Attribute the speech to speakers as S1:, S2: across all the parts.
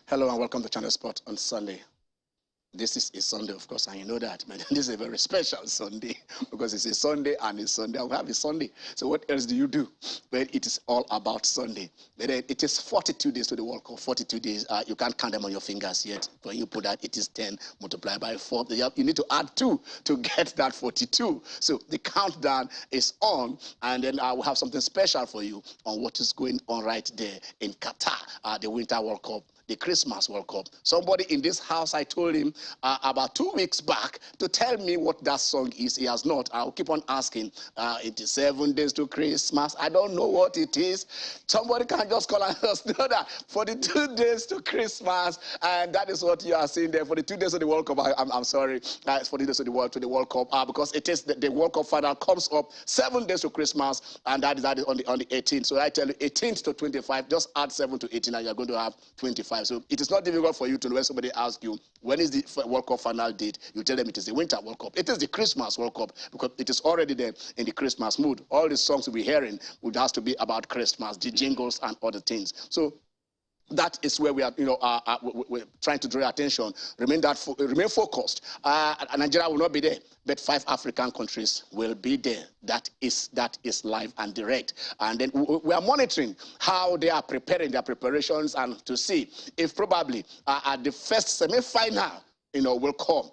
S1: Hello and welcome to Channel Sport on Sunday. This is a Sunday, of course, and you know that, but this is a very special Sunday because it's a Sunday and it's Sunday. We have a Sunday. So what else do you do? But it is all about Sunday. But it is 42 days to the World Cup. 42 days. You can't count them on your fingers yet. When you put that, it is 10 multiplied by 4. You need to add 2 to get that 42. So the countdown is on, and then I will have something special for you on what is going on right there in Qatar, the Winter World Cup, the Christmas World Cup. Somebody in this house, I told him about 2 weeks back to tell me what that song is. He has not. I'll keep on asking. It is 7 days to Christmas. I don't know what it is. Somebody can just call and let us know that. 42 days to Christmas, and that is what you are seeing there. 42 days of the World Cup. I'm sorry. It's 42 days of the World Cup because it is the World Cup final comes up 7 days to Christmas, and that is on the 18th. So I tell you, 18th to 25. Just add 7 to 18, and you're going to have 25. So it is not difficult for you to know when somebody asks you, when is the World Cup final date? You tell them it is the Winter World Cup. It is the Christmas World Cup because it is already there in the Christmas mood. All the songs we'll be hearing would have to be about Christmas, the jingles and other things. So that is where we are, we're trying to draw your attention. Remain focused. Nigeria will not be there, but 5 African countries will be there. That is live and direct. And then we are monitoring how they are preparing their preparations and to see if probably at the first semi-final, will come.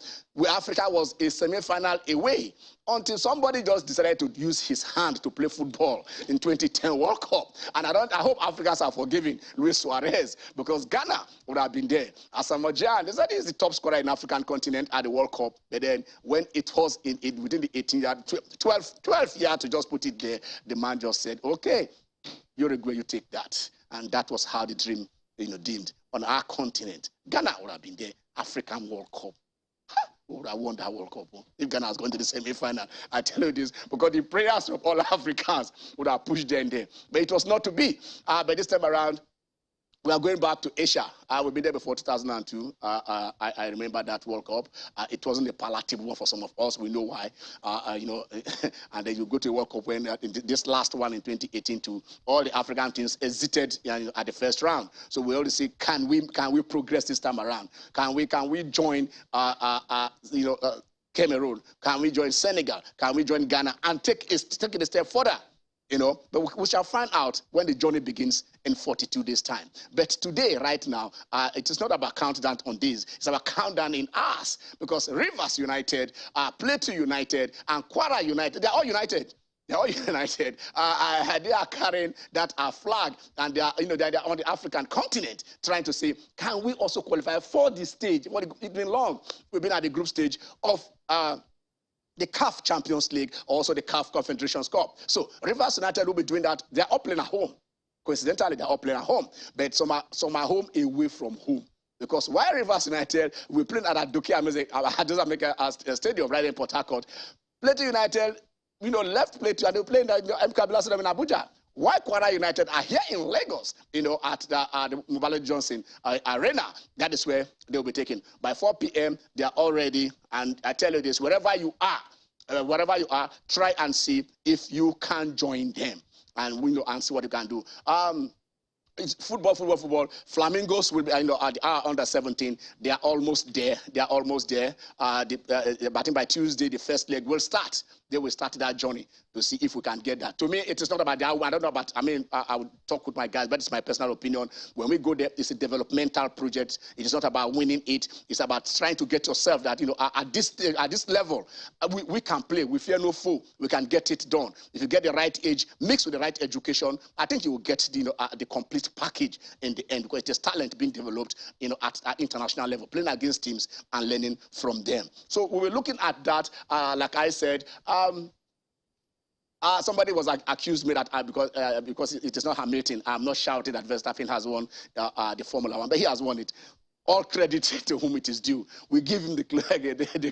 S1: Africa was a semi-final away until somebody just decided to use his hand to play football in 2010 World Cup. And I hope Africans are forgiving Luis Suarez because Ghana would have been there. Asamoah, they said he's the top scorer in African continent at the World Cup. But then when it was within the 18-yard, 12 yard to just put it there, the man just said, okay, Uruguay, you take that. And that was how the dream, dimmed on our continent. Ghana would have been there. African World Cup. Who would have won that World Cup if Ghana has gone to the semi-final? I tell you this because the prayers of all Africans would have pushed them there. But it was not to be. But this time around, we are going back to Asia. We've been there before 2002. I remember that World Cup. It wasn't a palatable one for some of us. We know why. And then you go to a World Cup when this last one in 2018, all the African teams exited at the first round. So we always say, can we progress this time around? Can we join Cameroon? Can we join Senegal? Can we join Ghana and take it a step further? But we shall find out when the journey begins in 42 days' time. But today, right now, it is not about countdown on days. It's about countdown in hours because Rivers United, Platau United, and Kwara United, they're all united. They're all united. They are carrying that flag, and they are on the African continent, trying to say, can we also qualify for this stage? It's been long. We've been at the group stage of the CAF Champions League, also the CAF Confederations Cup. So Rivers United will be doing that. They're all playing at home. Coincidentally, they're all playing at home. But some are home away from home. Because while Rivers United will play at a stadium right in Port Harcourt, Platau United, left Platau and they play in the M. Kabila Stadium in Abuja. Why Kwara United are here in Lagos, at the Mobile Johnson Arena. That is where they'll be taken. By 4 p.m., they are all ready. And I tell you this, wherever you are, try and see if you can join them. And and see what you can do. It's football. Flamingos will be under 17. They are almost there. Batting by Tuesday, the first leg will start. They will start that journey to see if we can get that. To me, it is not about that. I don't know about. I would talk with my guys, but it's my personal opinion. When we go there, it's a developmental project. It is not about winning it. It's about trying to get yourself that at this level, we can play. We fear no foe. We can get it done. If you get the right age, mixed with the right education, I think you will get the complete package in the end because it is talent being developed at international level, playing against teams and learning from them. So we were looking at that, like I said. Somebody was accused me that because it is not Hamilton, I'm not shouting that Verstappen has won the Formula 1, but he has won it. All credit to whom it is due. We give him the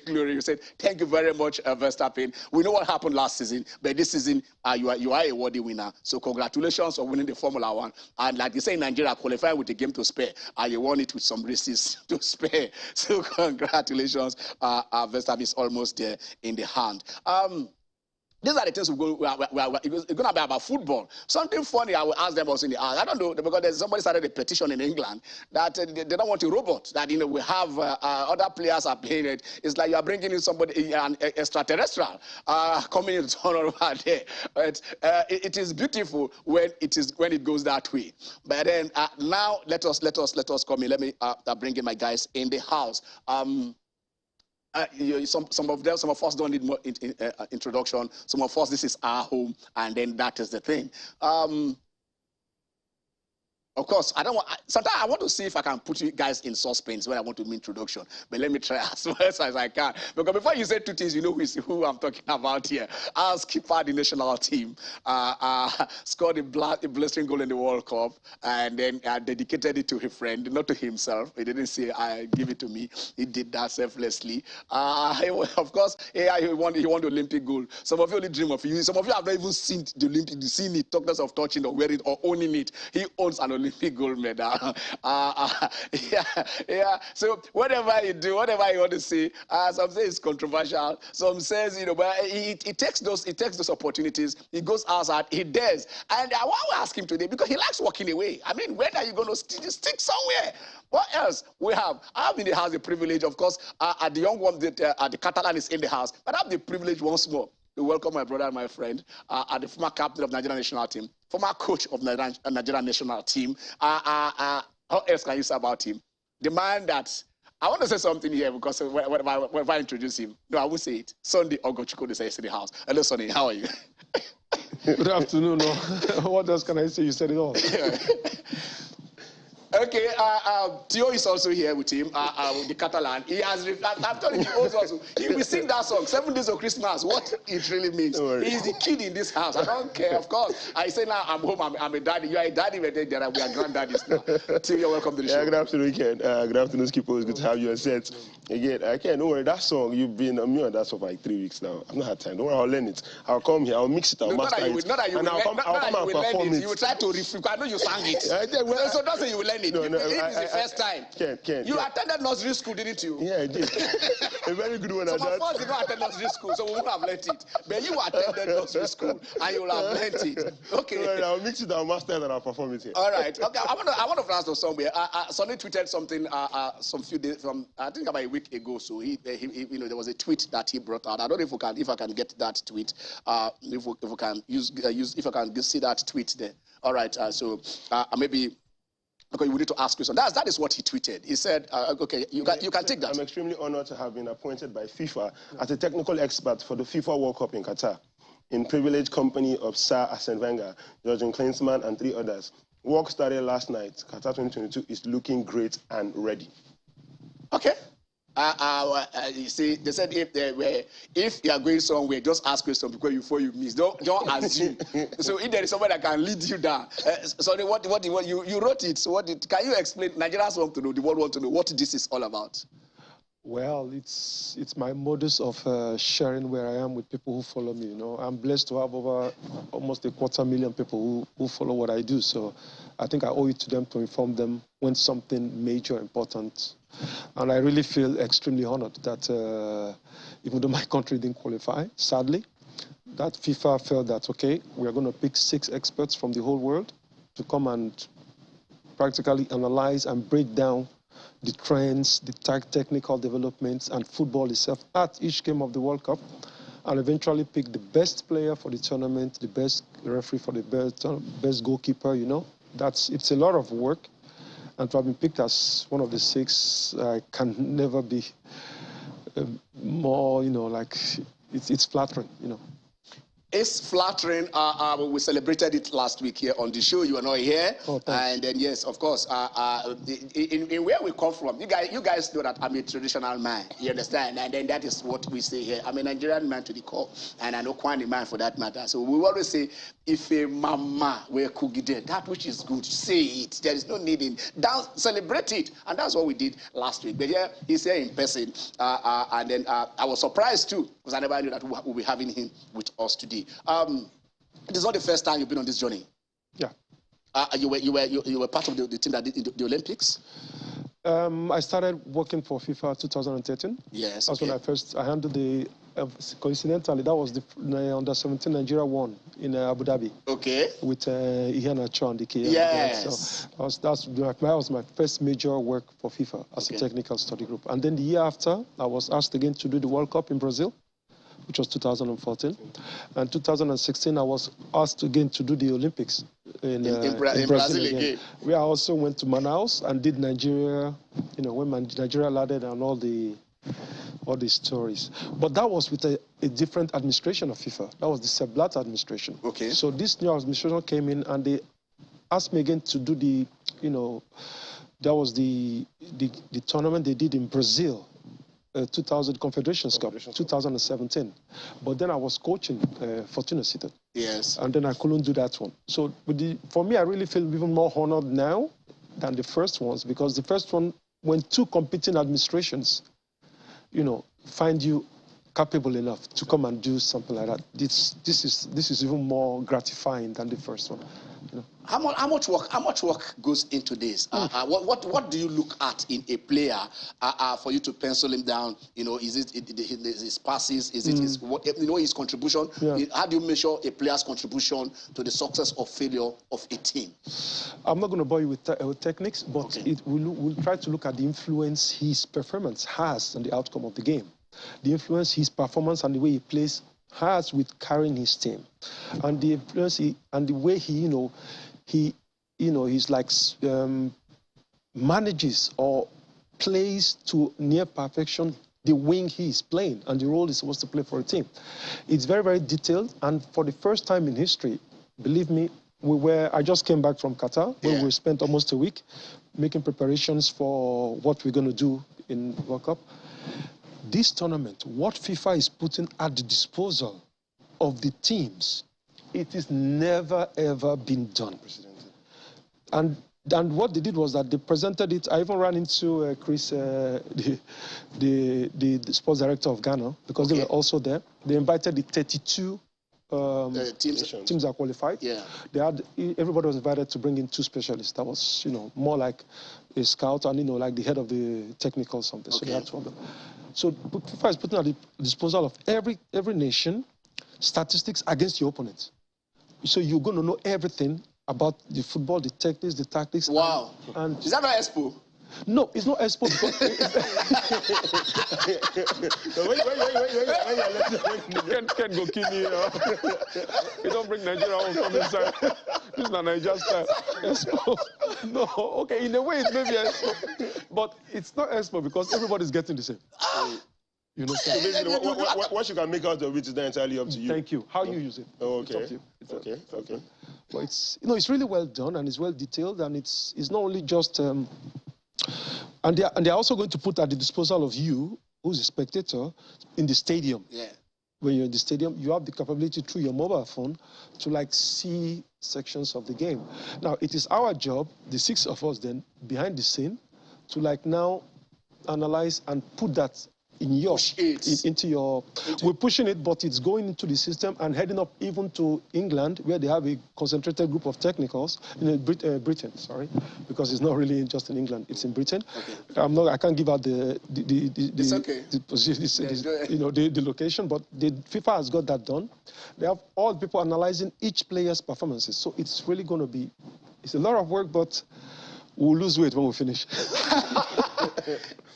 S1: glory. You said, thank you very much, Verstappen. We know what happened last season, but this season, you are a worthy winner. So congratulations on winning the Formula 1. And like they say in Nigeria, qualifying with a game to spare. You won it with some races to spare. So congratulations. Verstappen is almost there in the hand. These are the things it's going to be about football. Something funny, I will ask them also in the house. I don't know, because somebody started a petition in England that they don't want a robot, that, we have other players are playing it. It's like you are bringing in somebody, an extraterrestrial, coming in turn over there. But it is beautiful when it goes that way. But then now let us come in. Let me bring in my guys in the house. Some of us don't need more introduction. Some of us, this is our home, and then that is the thing. Of course, sometimes I want to see if I can put you guys in suspense when I want to make introduction. But let me try as much as I can. Because before you say two things, you know who I'm talking about here. Our skipper, the national team, scored a blistering goal in the World Cup, and then dedicated it to his friend, not to himself. He didn't say, give it to me. He did that selflessly. Of course, he won the Olympic gold. Some of you only dream of it. Some of you have not even seen the Olympic, seen it, talk less of touching or wearing it or owning it. He owns an Olympic gold medal. So whatever you do, whatever you want to say, some say it's controversial. Some says, but he takes those opportunities. He goes outside, he dares. And I want to ask him today, because he likes walking away. I mean, when are you going to stick somewhere? What else we have? I have in the house the privilege, of course, the young one, the Catalan is in the house, but I have the privilege once more to welcome my brother and my friend, the former captain of Nigerian national team, former coach of Nigerian national team. How else can you say about him? The man that, I want to say something here, because when I introduce him, no, I won't say it. Sunday Ogochukwu is in the house. Hello, Sonny, how are you?
S2: Good afternoon. What else can I say? You said it all.
S1: Okay, Theo is also here with him, with the Catalan. He has, I'm telling you, also, he will sing that song, 7 Days of Christmas, what it really means. He's the kid in this house. I don't care, of course. I say now, I'm home, I'm a daddy. You are a daddy, but we are granddaddies now. Theo, you're welcome to the show.
S3: Good afternoon, Ken. Good afternoon, Skipper. It's good to have you on set. Again, Ken, don't worry, that song, you've been on me on that song for like 3 weeks now. I've not had time. Don't worry, I'll learn it. I'll come here, I'll mix it, I'll master it. I'll come and perform it.
S1: You will try to refute. I know you sang it. So don't say you will learn it.
S3: No,
S1: the first time. You attended nursery school, didn't you?
S3: Yeah, I did. A very good one at that.
S1: Some of us did not attend nursery school, so we wouldn't have learned it. But you attended nursery school, and you will have learned it. Okay.
S3: Right, I'll mix it, I'll master it, and I'll perform it here.
S1: All right. Okay. I want to ask somewhere. Sonny tweeted something some few days from, I think about a week ago. So there was a tweet that he brought out. I don't know if I can get that tweet. If I can see that tweet there. All right. So maybe. Because you need to ask questions. That is what he tweeted. He said, okay, you can take that.
S3: I'm extremely honored to have been appointed by FIFA as a technical expert for the FIFA World Cup in Qatar, in privileged company of Sir Arsene Wenger, Jurgen Klinsmann, and 3 others. Work started last night. Qatar 2022 is looking great and ready.
S1: Okay. You see, they said if you are going somewhere, just ask questions before you miss. Don't assume. So if there is somebody that can lead you down, sorry, what you wrote it. So can you explain? Nigerians want to know, the world want to know what this is all about.
S2: Well, it's my modus of sharing where I am with people who follow me. I'm blessed to have over almost 250,000 people who follow what I do. So I think I owe it to them to inform them when something major, important. And I really feel extremely honored that even though my country didn't qualify, sadly, that FIFA felt that, okay, we are going to pick 6 experts from the whole world to come and practically analyze and break down the trends, the technical developments, and football itself at each game of the World Cup, and eventually pick the best player for the tournament, the best referee for the best goalkeeper, It's a lot of work. And to have been picked as one of the 6 can never be more, it's flattering,
S1: It's flattering. We celebrated it last week here on the show. You are not here.
S2: Oh,
S1: and then, yes, of course, in where we come from, you guys know that I'm a traditional man. You understand? And then that is what we say here. I'm a Nigerian man to the core. And I know Kwani man for that matter. So we always say, if a mama were cookie there, that which is good, say it. There is no need in dance, celebrate it. And that's what we did last week. But yeah, he's here in person. And then I was surprised too, because I never knew that we'll be having him with us today. It is not the first time you've been on this journey.
S2: Yeah.
S1: You were part of the team that did the Olympics.
S2: I started working for FIFA 2013.
S1: Yes.
S2: That's when I handled the Coincidentally, that was the under-17 Nigeria won in Abu Dhabi.
S1: Okay.
S2: With Ihana Cho and the KM.
S1: Yes.
S2: So that was my first major work for FIFA as a technical study group. And then the year after, I was asked again to do the World Cup in Brazil, which was 2014. And 2016, I was asked again to do the Olympics in Brazil again. We also went to Manaus and did Nigeria, when Nigeria landed and all the stories. But that was with a different administration of FIFA. That was the Sepp Blatter administration. Okay. So this new administration came in and they asked me again to do the, that was the tournament they did in Brazil, 2000 Confederations Cup, 2017. But then I was coaching Fortuna Sittard. Yes. And then I couldn't do that one. So for me, I really feel even more honored now than the first ones, because the first one, when two competing administrations find you capable enough to come and do something like that, this is even more gratifying than the first one.
S1: How much work goes into this? What do you look at in a player for you to pencil him down? Is it his passes? Is it his contribution? Yeah. How do you measure a player's contribution to the success or failure of a team?
S2: I'm not going to bore you with techniques, but we'll try to look at the influence his performance has on the outcome of the game, the influence his performance and the way he plays has with carrying his team, and the influence and the way he's like manages or plays to near perfection the wing he is playing and the role he's supposed to play for a team. It's very, very detailed, and for the first time in history, believe me, I just came back from Qatar, where we spent almost a week making preparations for what we're going to do in World Cup. This tournament, what FIFA is putting at the disposal of the teams, it is never, ever been done. And what they did was that they presented it. I even ran into Chris, the sports director of Ghana, because they were also there. They invited the 32 teams that qualified. Yeah. Everybody was invited to bring in 2 specialists. That was, more like a scout and, like the head of the technical something. So they had 2 of them. So FIFA is putting at the disposal of every nation statistics against your opponents. So you're going to know everything about the football, the techniques, the tactics.
S1: Wow. And is that not Expo?
S2: No, it's not Expo. Can't go kill me. You don't bring Nigeria home from inside. This is not Nigeria style. Expo. No, okay, in a way it may be Expo, but it's not Expo because everybody's getting the same. So
S3: basically, what you can make out of it is entirely up to you.
S2: Thank you. How you use it.
S3: Oh, okay.
S2: It's up to you.
S3: Okay.
S2: But it's really well done and it's well detailed, and it's not only just and they're also going to put at the disposal of you, who's a spectator, in the stadium. Yeah. When you're in the stadium, you have the capability through your mobile phone to see sections of the game. Now, it is our job, the 6 of us then, behind the scene, to now analyze and put that into your. We're pushing it, but it's going into the system and heading up even to England, where they have a concentrated group of technicals in Britain. Sorry, because it's not really just in England; it's in Britain. Okay. I can't give out the location, but the FIFA has got that done. They have all the people analyzing each player's performances. So it's really going to be. It's a lot of work, but we'll lose weight when we finish.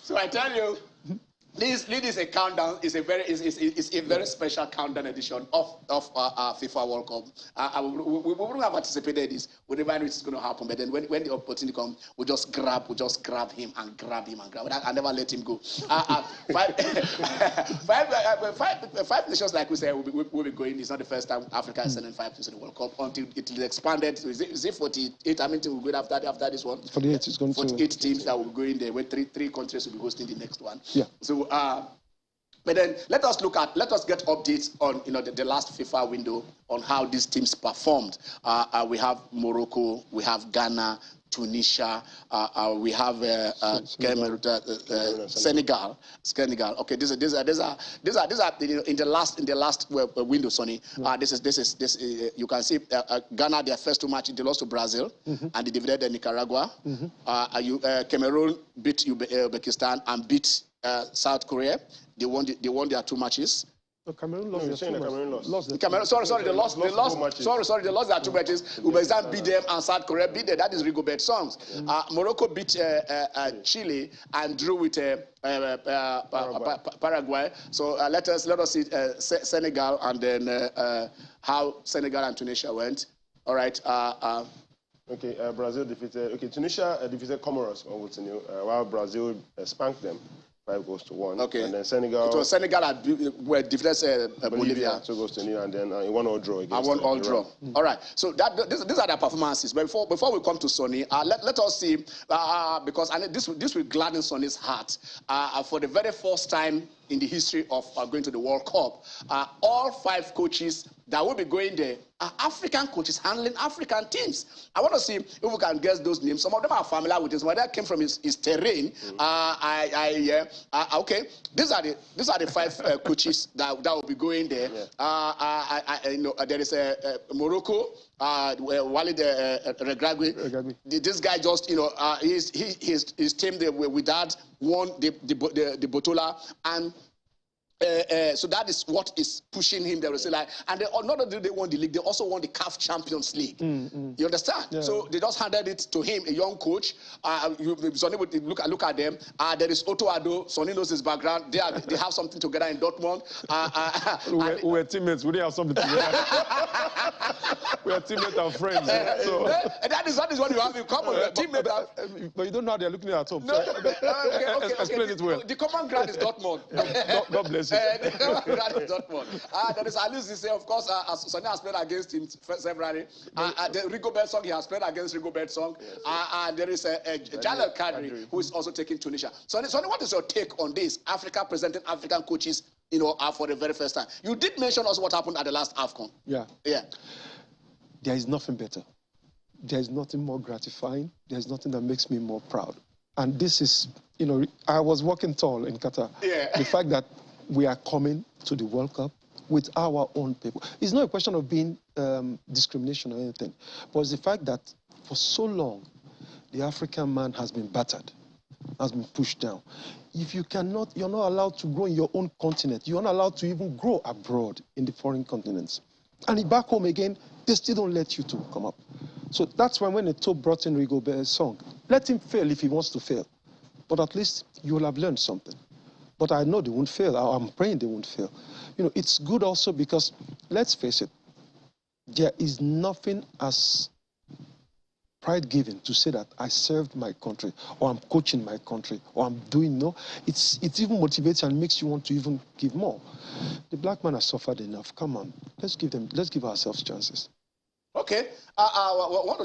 S1: So I tell you. This is a countdown. It's a very special countdown edition of FIFA World Cup. We wouldn't have anticipated this. We never knew it's going to happen. But then when the opportunity comes, we just grab him and grab him. I never let him go. 5 nations, like we said, will be going. It's not the first time Africa is sending 5 teams to the World Cup until it is expanded. So is it 48? I mean, we'll go after this one.
S2: 48 is going
S1: 48 teams that will go in there. Where three countries will be hosting the next one.
S2: Yeah.
S1: So. But then let us get updates on the last FIFA window on how these teams performed. We have Morocco, we have Ghana, Tunisia, we have Senegal. Okay, these are in the last window, Sonny. This is you can see Ghana, their first 2 matches they lost to Brazil and they defeated Nicaragua. Cameroon beat Uzbekistan and beat South Korea. They won their 2 matches.
S2: No, Cameroon
S3: No,
S2: lost.
S3: you're saying that Cameroon lost.
S1: Cameroon, sorry, they lost. They lost their 2 matches. Uzbekistan beat them and South Korea beat them. That is Rigobert songs. Morocco beat Chile and drew with Paraguay. So let us see Senegal and then how Senegal and Tunisia went. All right.
S3: Okay, Brazil defeated. Okay, Tunisia defeated Comoros 1-0, while Brazil spanked them 5-1.
S1: Okay.
S3: And then Senegal.
S1: It was Senegal that were defeated Bolivia
S3: 2-0, and then a 1-1 draw against.
S1: And 1-1 draw. All right. So these are the performances. But before we come to Sonny, let us see because this will gladden Sonny's heart. For the very first time in the history of going to the World Cup, all 5 coaches that will be going there are African coaches handling African teams. I want to see if we can guess those names. Some of them are familiar with this. Some of them came from his terrain. Okay, these are the 5 coaches that will be going there. There is Morocco. Walid Regragui. This guy just his team with that won the Botola and. So that is what is pushing him there. Like, and not only they won the league, they also won the CAF Champions League. You understand? Yeah. So they just handed it to him, a young coach. Sonny would look at them. There is Otto Addo. Sonny knows his background. They have something together in Dortmund.
S2: We're teammates. We didn't have something together. We are teammates and friends. So.
S1: That is what you have in common.
S2: But you don't know how they're looking at home.
S1: No, okay.
S2: Explain it well.
S1: The common ground is Dortmund.
S2: God bless.
S1: There is Oliseh, of course, Sonny has played against him severally. The Rigobert song, he has played against Rigobert song. Yes. There is Jalal Kadri, who is also taking Tunisia. Sonny, what is your take on this? Africa presenting African coaches, for the very first time. You did mention also what happened at the last AFCON. Yeah.
S2: There is nothing better. There is nothing more gratifying. There is nothing that makes me more proud. And this is, I was walking tall in Qatar. Yeah. The fact that we are coming to the World Cup with our own people. It's not a question of being discrimination or anything, but it's the fact that for so long, the African man has been battered, has been pushed down. If you're not allowed to grow in your own continent. You're not allowed to even grow abroad in the foreign continents. And back home again, they still don't let you to come up. So that's why when Eto'o brought in Rigobert's song, let him fail if he wants to fail. But at least you will have learned something. But I know they won't fail. I'm praying they won't fail. It's good also because, let's face it, there is nothing as pride-giving to say that I served my country, or I'm coaching my country, or I'm doing It's even motivates and makes you want to even give more. The black man has suffered enough. Come on, let's give ourselves chances.
S1: Okay, want to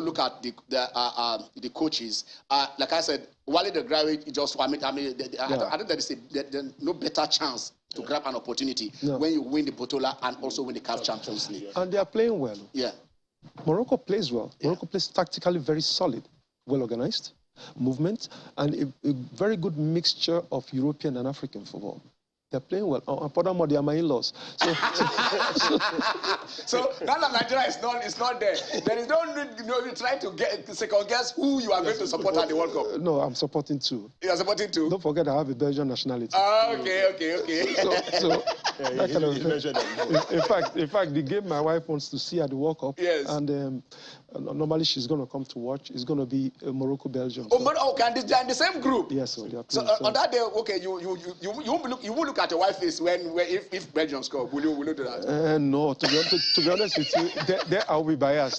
S1: look at the coaches. Like I said, Walid Regragui just. I don't think there's no better chance to grab an opportunity when you win the Botola and also win the CAF Champions League.
S2: And they are playing well.
S1: Yeah,
S2: Morocco plays well. Morocco plays tactically very solid, well organized, movement, and a very good mixture of European and African football. They're playing well. Furthermore, they are my in-laws.
S1: So now that Nigeria is not there. There is no you try to second guess who you are going to support at the World Cup.
S2: No, I'm supporting 2.
S1: You are supporting 2?
S2: Don't forget I have a Belgian nationality.
S1: Okay.
S2: So that kind of, in fact, the game my wife wants to see at the World Cup.
S1: Yes.
S2: And normally she's going to come to watch. It's going to be Morocco, Belgium.
S1: Okay, and they're in the same group.
S2: Yes, so they are
S1: playing. So on that day, okay, you will look at your wife's face if Belgium score. Will you do that?
S2: No, to be honest with you, there I will be biased.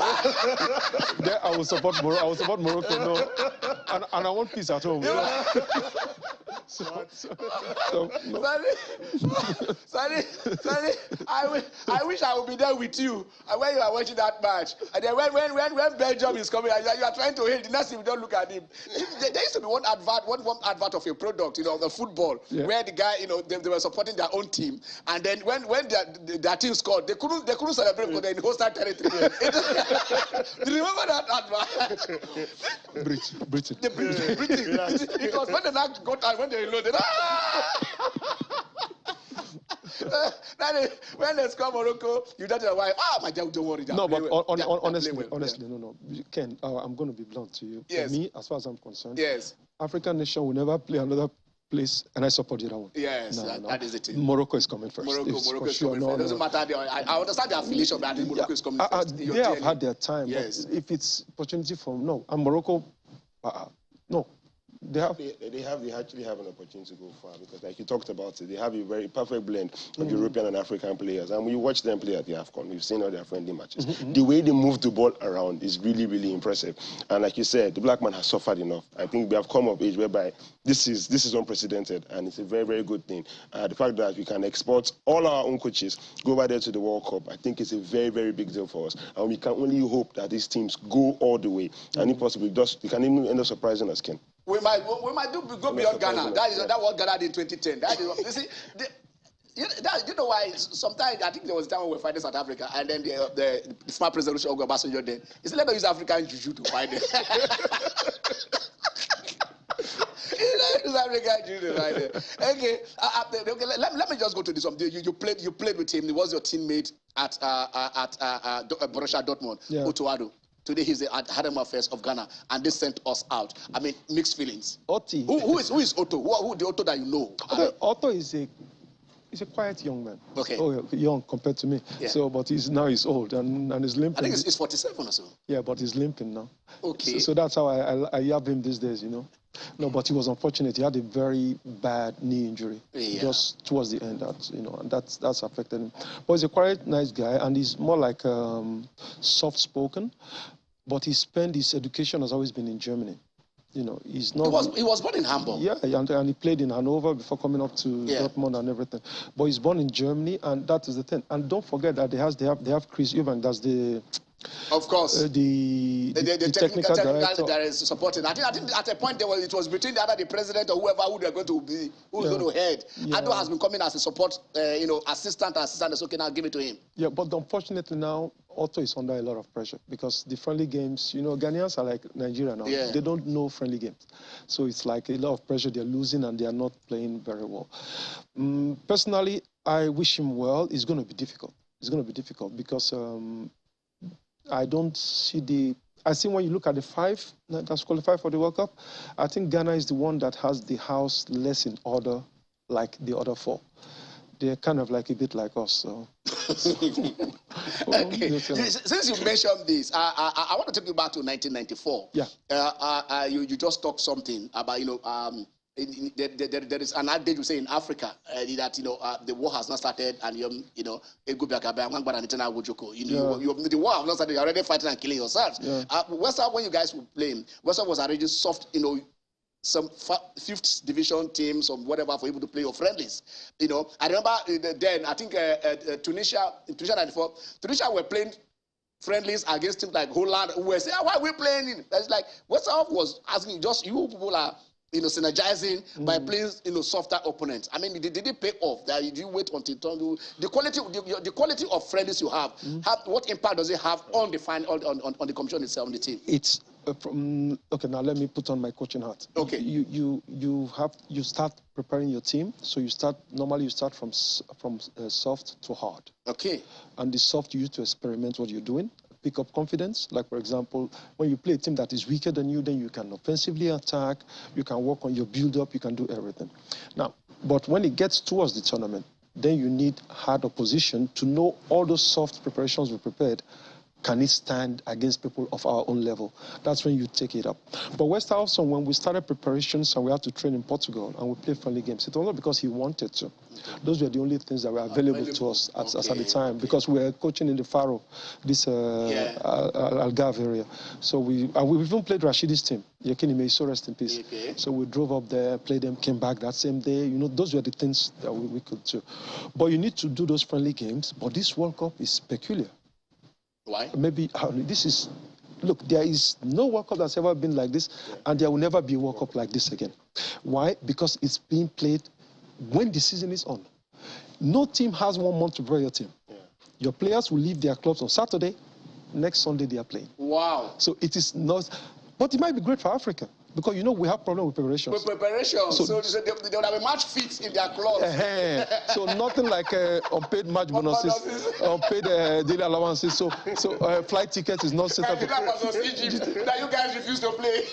S2: There I will support Morocco. I will support Morocco. No, and I want peace at home.
S1: Sonny, I wish I would be there with you when you are watching that match. And then when Belgium is coming, you are trying to hail. The next thing you don't look at him. There used to be one advert of a product, the football, where the guy, they were supporting their own team, and then when their team scored, they couldn't celebrate because they're in hostile territory. Do you remember that advert?
S2: Britain.
S1: Because when they now got out, when they reloaded, when they score Morocco, you tell your wife, my dad, don't worry.
S2: No, but honestly, no. Ken, I'm going to be blunt to you.
S1: Yes.
S2: For me, as far as I'm concerned,
S1: yes,
S2: African nation will never play another place, and I support the other one.
S1: Yes, that is the team.
S2: Morocco is coming first.
S1: Morocco is
S2: sure.
S1: coming first. It doesn't matter. I understand the affiliation, but I think Morocco is coming first.
S2: They have had their time.
S1: Yes.
S2: But if it's opportunity for and Morocco, no. They actually have an opportunity to go far because, like you talked about it, they have a very perfect blend of European and African players. And we watch them play at the AFCON. We've seen all their friendly matches. The way they move the ball around is really, really impressive. And like you said, the black man has suffered enough. I think we have come of age whereby this is unprecedented, and it's a very, very good thing. The fact that we can export all our own coaches, go over there to the World Cup, I think it's a very, very big deal for us. And we can only hope that these teams go all the way. And if possible, we can even end up surprising us, Ken.
S1: We might go beyond Ghana. That was Ghana in 2010. That is, you see, you know why? Sometimes I think there was a time when we were fighting South Africa, and then the former president Olusegun Obasanjo then he said, "Let us use African juju to fight them." Okay, let me just go to this one. You played with him. He was your teammate at Borussia Dortmund, yeah. Otto Addo. Today he's at Harlem Affairs of Ghana, and they sent us out. I mean, mixed feelings.
S2: Otto.
S1: Who is Otto? Who the Otto that you know?
S2: Otto is a quiet young man.
S1: Okay.
S2: Oh, young compared to me. Yeah. So, but he's old and he's limping.
S1: I think he's 47 or so.
S2: Yeah, but he's limping now.
S1: Okay.
S2: So that's how I have him these days, you know. No, but he was unfortunate. He had a very bad knee injury just towards the end, and that's affected him. But he's a quite nice guy, and he's more like soft-spoken. But his education has always been in Germany. You know, he's not.
S1: He was born in Hamburg.
S2: Yeah, and he played in Hanover before coming up to Dortmund and everything. But he's born in Germany, and that is the thing. And don't forget that they have Chris Eubank. That's the.
S1: Of course.
S2: The technical director
S1: that is supporting. I think at a point it was between the president or whoever they're going to be, who's going to head. Yeah. Addo has been coming as a support, assistant. It's okay, now give it to him.
S2: Yeah, but unfortunately now, Otto is under a lot of pressure because the friendly games, Ghanaians are like Nigeria now. Yeah. They don't know friendly games. So it's like a lot of pressure. They're losing and they are not playing very well. Personally, I wish him well. It's going to be difficult. It's going to be difficult because I don't see I think when you look at the 5 that's qualified for the World Cup, I think Ghana is the one that has the house less in order like the other 4. They're kind of like a bit like us. So.
S1: Okay. Since you mentioned this, I want to take you back to 1994.
S2: Yeah.
S1: You just talked something about, there is an adage you say in Africa that the war has not started and the war has not started. You're already fighting and killing yourselves. Yeah. When you guys were playing, Western was already soft, some 5th division teams or whatever for people to play your friendlies. I remember then I think Tunisia in 94, Tunisia were playing friendlies against teams like Holland who were saying, why are we playing? That's like Western was asking, just you people are synergizing by playing softer opponents. I mean, did it pay off? Did you wait until the quality of friendlies you have? What impact does it have on the on the competition itself, on the team?
S2: It's okay. Now let me put on my coaching hat.
S1: Okay.
S2: You start preparing your team. So normally you start from soft to hard.
S1: Okay.
S2: And the soft you use to experiment what you're doing. Pick up confidence. Like, for example, when you play a team that is weaker than you, then you can offensively attack, you can work on your build-up, you can do everything. Now, but when it gets towards the tournament, then you need hard opposition to know all those soft preparations we prepared. Can it stand against people of our own level? That's when you take it up. But West Halson, when we started preparations and we had to train in Portugal and we played friendly games, it was not because he wanted to. Those were the only things that were available to us at the time because we were coaching in the Faro, this Algarve area. So we even played Rashidi's team. Yakini, may so rest in peace.
S1: Okay.
S2: So we drove up there, played them, came back that same day. Those were the things that we could do. But you need to do those friendly games. But this World Cup is peculiar.
S1: Why?
S2: Maybe look, there is no World Cup that's ever been like this, and there will never be a World Cup like this again. Why? Because it's being played when the season is on. No team has 1 month to prepare your team. Yeah. Your players will leave their clubs on Saturday. Next Sunday, they are playing.
S1: Wow.
S2: So it is not... But it might be great for Africa because, you know, we have problem with preparation.
S1: With preparation. So they will have a match fit in their clothes.
S2: So nothing like unpaid match bonuses, unpaid daily allowances. So flight ticket is not set up.
S1: Egypt that you guys refuse to play.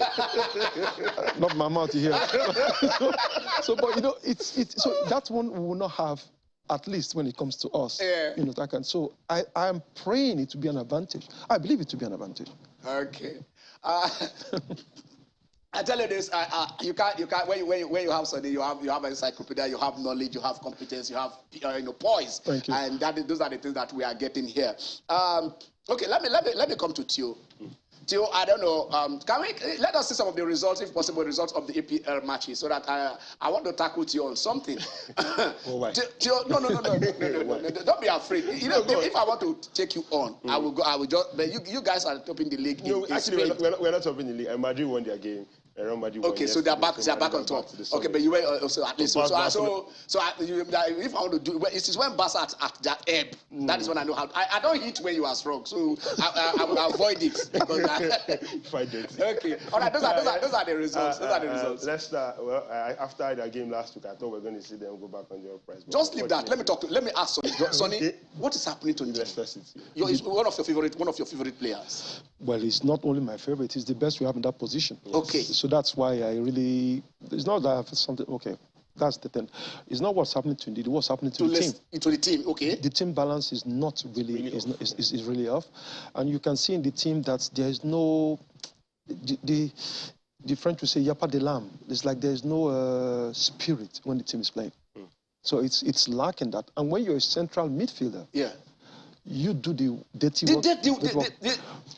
S2: Not my mouth here. But you know, so that one we will not have, at least when it comes to us.
S1: Yeah.
S2: You know, that can. So I am praying it to be an advantage. I believe it to be an advantage.
S1: Okay. I tell you this, you can't. When you have something, you have an encyclopedia, you have knowledge, you have competence, you have poise.
S2: Thank you.
S1: And those are the things that we are getting here. Okay, let me come to Theo. Theo, I don't know. Let us see some of the results, if possible, results of the APL matches, so that I want to tackle Theo on something.
S3: Why?
S1: Theo, no, don't be afraid. You know, if I want to take you on, I will go. I will just. But you guys are topping the league.
S3: No, actually, we're not topping the league. Madrid won their game.
S1: Okay, so they're back on top. Okay, but you were also at least. So if I want to do, it is when Barca at that ebb. That is when I know how. I don't hit when you are strong, so I will avoid it.
S3: Fight it.
S1: Okay, all right. Those are the results. Those are the results.
S3: Let's start. Well, after that game last week, I thought we were going to see them go back on their price.
S1: Just leave that. Let me ask Sonny. Sonny, what is happening to you? He's one of your favorite players.
S2: Well, it's not only my favorite; he's the best we have in that position.
S1: Okay.
S2: So that's why I really. It's not that I have something. Okay, that's the thing. It's not what's happening to Ndidi. What's happening to the team? To
S1: the team. Okay. The
S2: team balance is not really is really off, and you can see in the team that there is no. The French will say "yapa de l'âme." It's like there is no spirit when the team is playing. So it's lacking that. And when you're a central midfielder,
S1: yeah,
S2: you do the dirty work.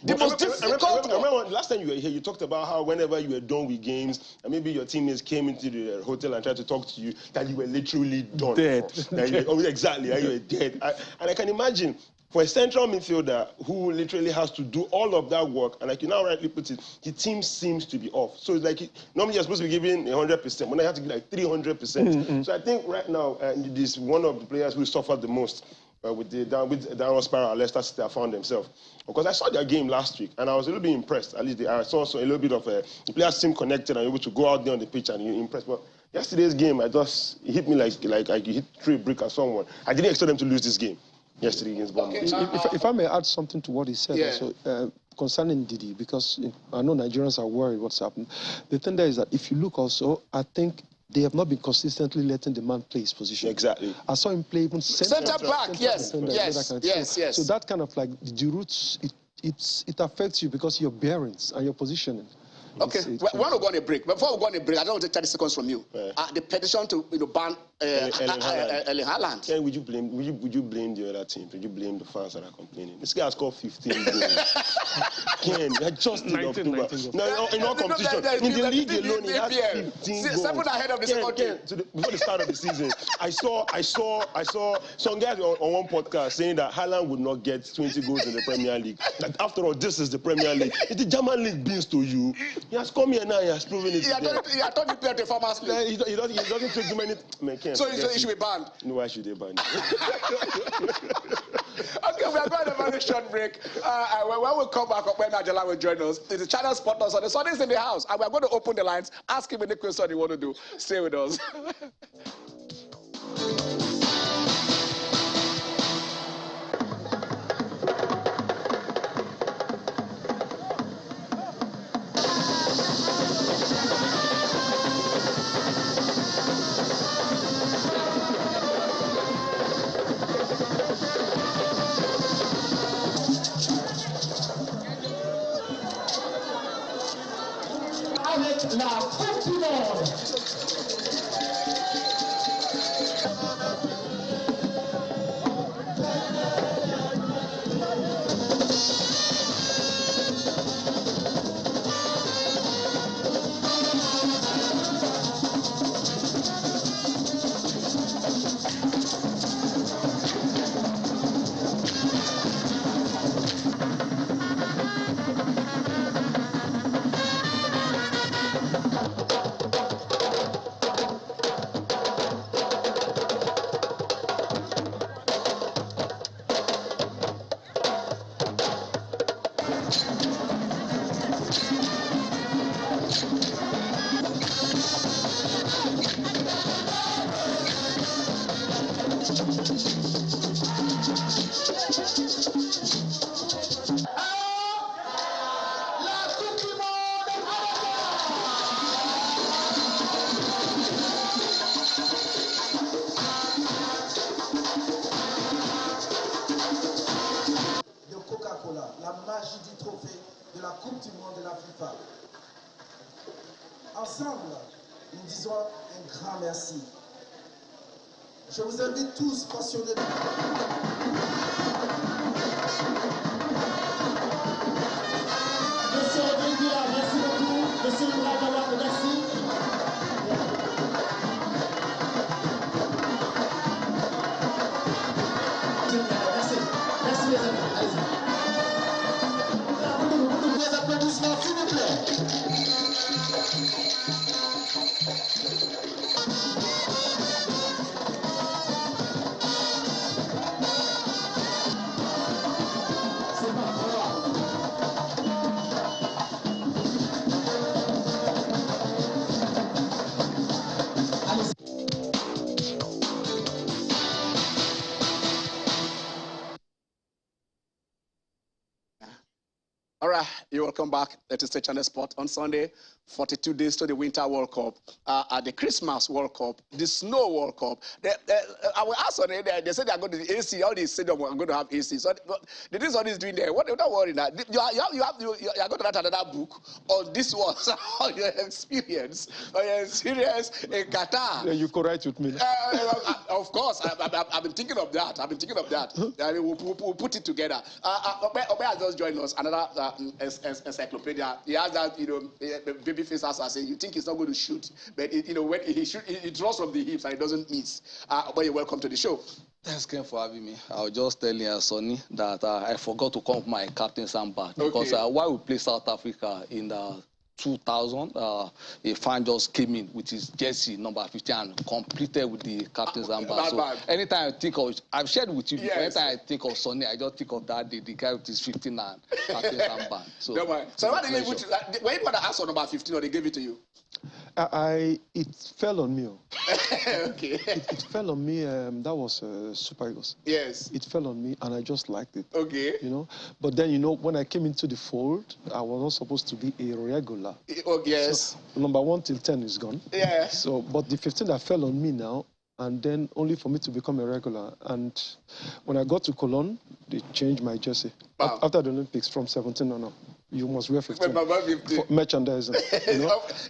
S1: The most difficult.
S3: Remember last time you were here, you talked about how whenever you were done with games, and maybe your teammates came into the hotel and tried to talk to you, that you were literally done.
S2: Dead.
S3: Exactly, that you were dead. And I can imagine, for a central midfielder who literally has to do all of that work, and like you now rightly put it, the team seems to be off. So it's like, normally you're supposed to be giving 100%, when I have to give like 300%. So I think right now, this is one of the players who suffered the most with the downward spiral Leicester City found themselves. Because I saw their game last week, and I was a little bit impressed. At least I saw a little bit of the players seem connected and able to go out there on the pitch and you're impressed. But yesterday's game, it hit me like you hit 3 bricks at someone. I didn't expect them to lose this game yesterday against Bournemouth.
S2: Okay. If I may add something to what he said, also, concerning Didi, because I know Nigerians are worried what's happened. The thing there is that if you look also, I think they have not been consistently letting the man play his position.
S3: Exactly.
S2: I saw him play even
S1: center back. Yes.
S2: So that kind of like the roots, it affects you because your bearings and your positioning.
S1: Okay, we want to go on a break. Before we go on a break, I don't want to take 30 seconds from you. The petition to ban Erling Haaland.
S3: Ken, would you blame the other team? Would you blame the fans that are complaining? This guy has scored 15 goals. Ken, you're just in October. No, in all competition. In the league alone, he has 15 goals.
S1: 7 ahead of the second team.
S3: Before the start of the season, I saw some guys on one podcast saying that Haaland would not get 20 goals in the Premier League. That after all, this is the Premier League. If the German league beans to you, he has come here now, he has proven it.
S1: He had thought he played the Farmers League.
S3: He doesn't take too many.
S1: So he should be banned?
S3: No, why should they ban him?
S1: Okay, we are going to a very short break. When we come back, when Ajala will join us, the channel sponsors on the Sundays in the house, and we are going to open the lines, ask him any question you want to do. Stay with us.
S4: La Coupe trophée de la Coupe du Monde de la FIFA. Ensemble, nous disons un grand merci. Je vous invite tous passionnés. Monsieur Benguia, merci beaucoup. Monsieur Mouradawa, merci. Merci les amis. Allez-y. Les applaudissements, s'il vous plaît.
S1: All right, you're welcome back to State Channel Sport on Sunday. 42 days to the Winter World Cup, the Christmas World Cup, the Snow World Cup. I will ask on it. They said they are going to the AC. All these stadiums are going to have AC. So the things all this doing there. What? Don't worry now. You are going to write another book on this one, on your experience in Qatar.
S2: Yeah, you could write with me.
S1: Of course, I've been thinking of that. I mean, we'll put it together. Obe has just joined us. Another encyclopedia. He has that, baby face as I say. You think he's not going to shoot, but when he shoot, he draws from the hips and it doesn't miss. But you're welcome to the show.
S5: Thanks, Ken, for having me. I was just telling Sonny that I forgot to come with my captain's armband because while we played South Africa in 2000, a fan just came in with his jersey number 15 and completed with the captain's armband. So anytime I think of, I've shared with you, anytime I think of Sonny, I just think of that day, the guy with his 15 and captain's armband. So
S1: what did they put? Were you going to ask for number 15 or they gave it to you?
S2: It fell on me.
S1: Okay.
S2: It fell on me. That was Super Eagles.
S1: Yes.
S2: It fell on me, and I just liked it.
S1: Okay.
S2: But then when I came into the fold, I was not supposed to be a regular.
S1: Oh, yes.
S2: So, number 1 till 10 is gone.
S1: Yeah.
S2: So, but the 15 that fell on me now, and then only for me to become a regular. And when I got to Cologne, they changed my jersey.
S1: Wow.
S2: After the Olympics, from 17 on up. You must wear 15. For merchandising.
S1: They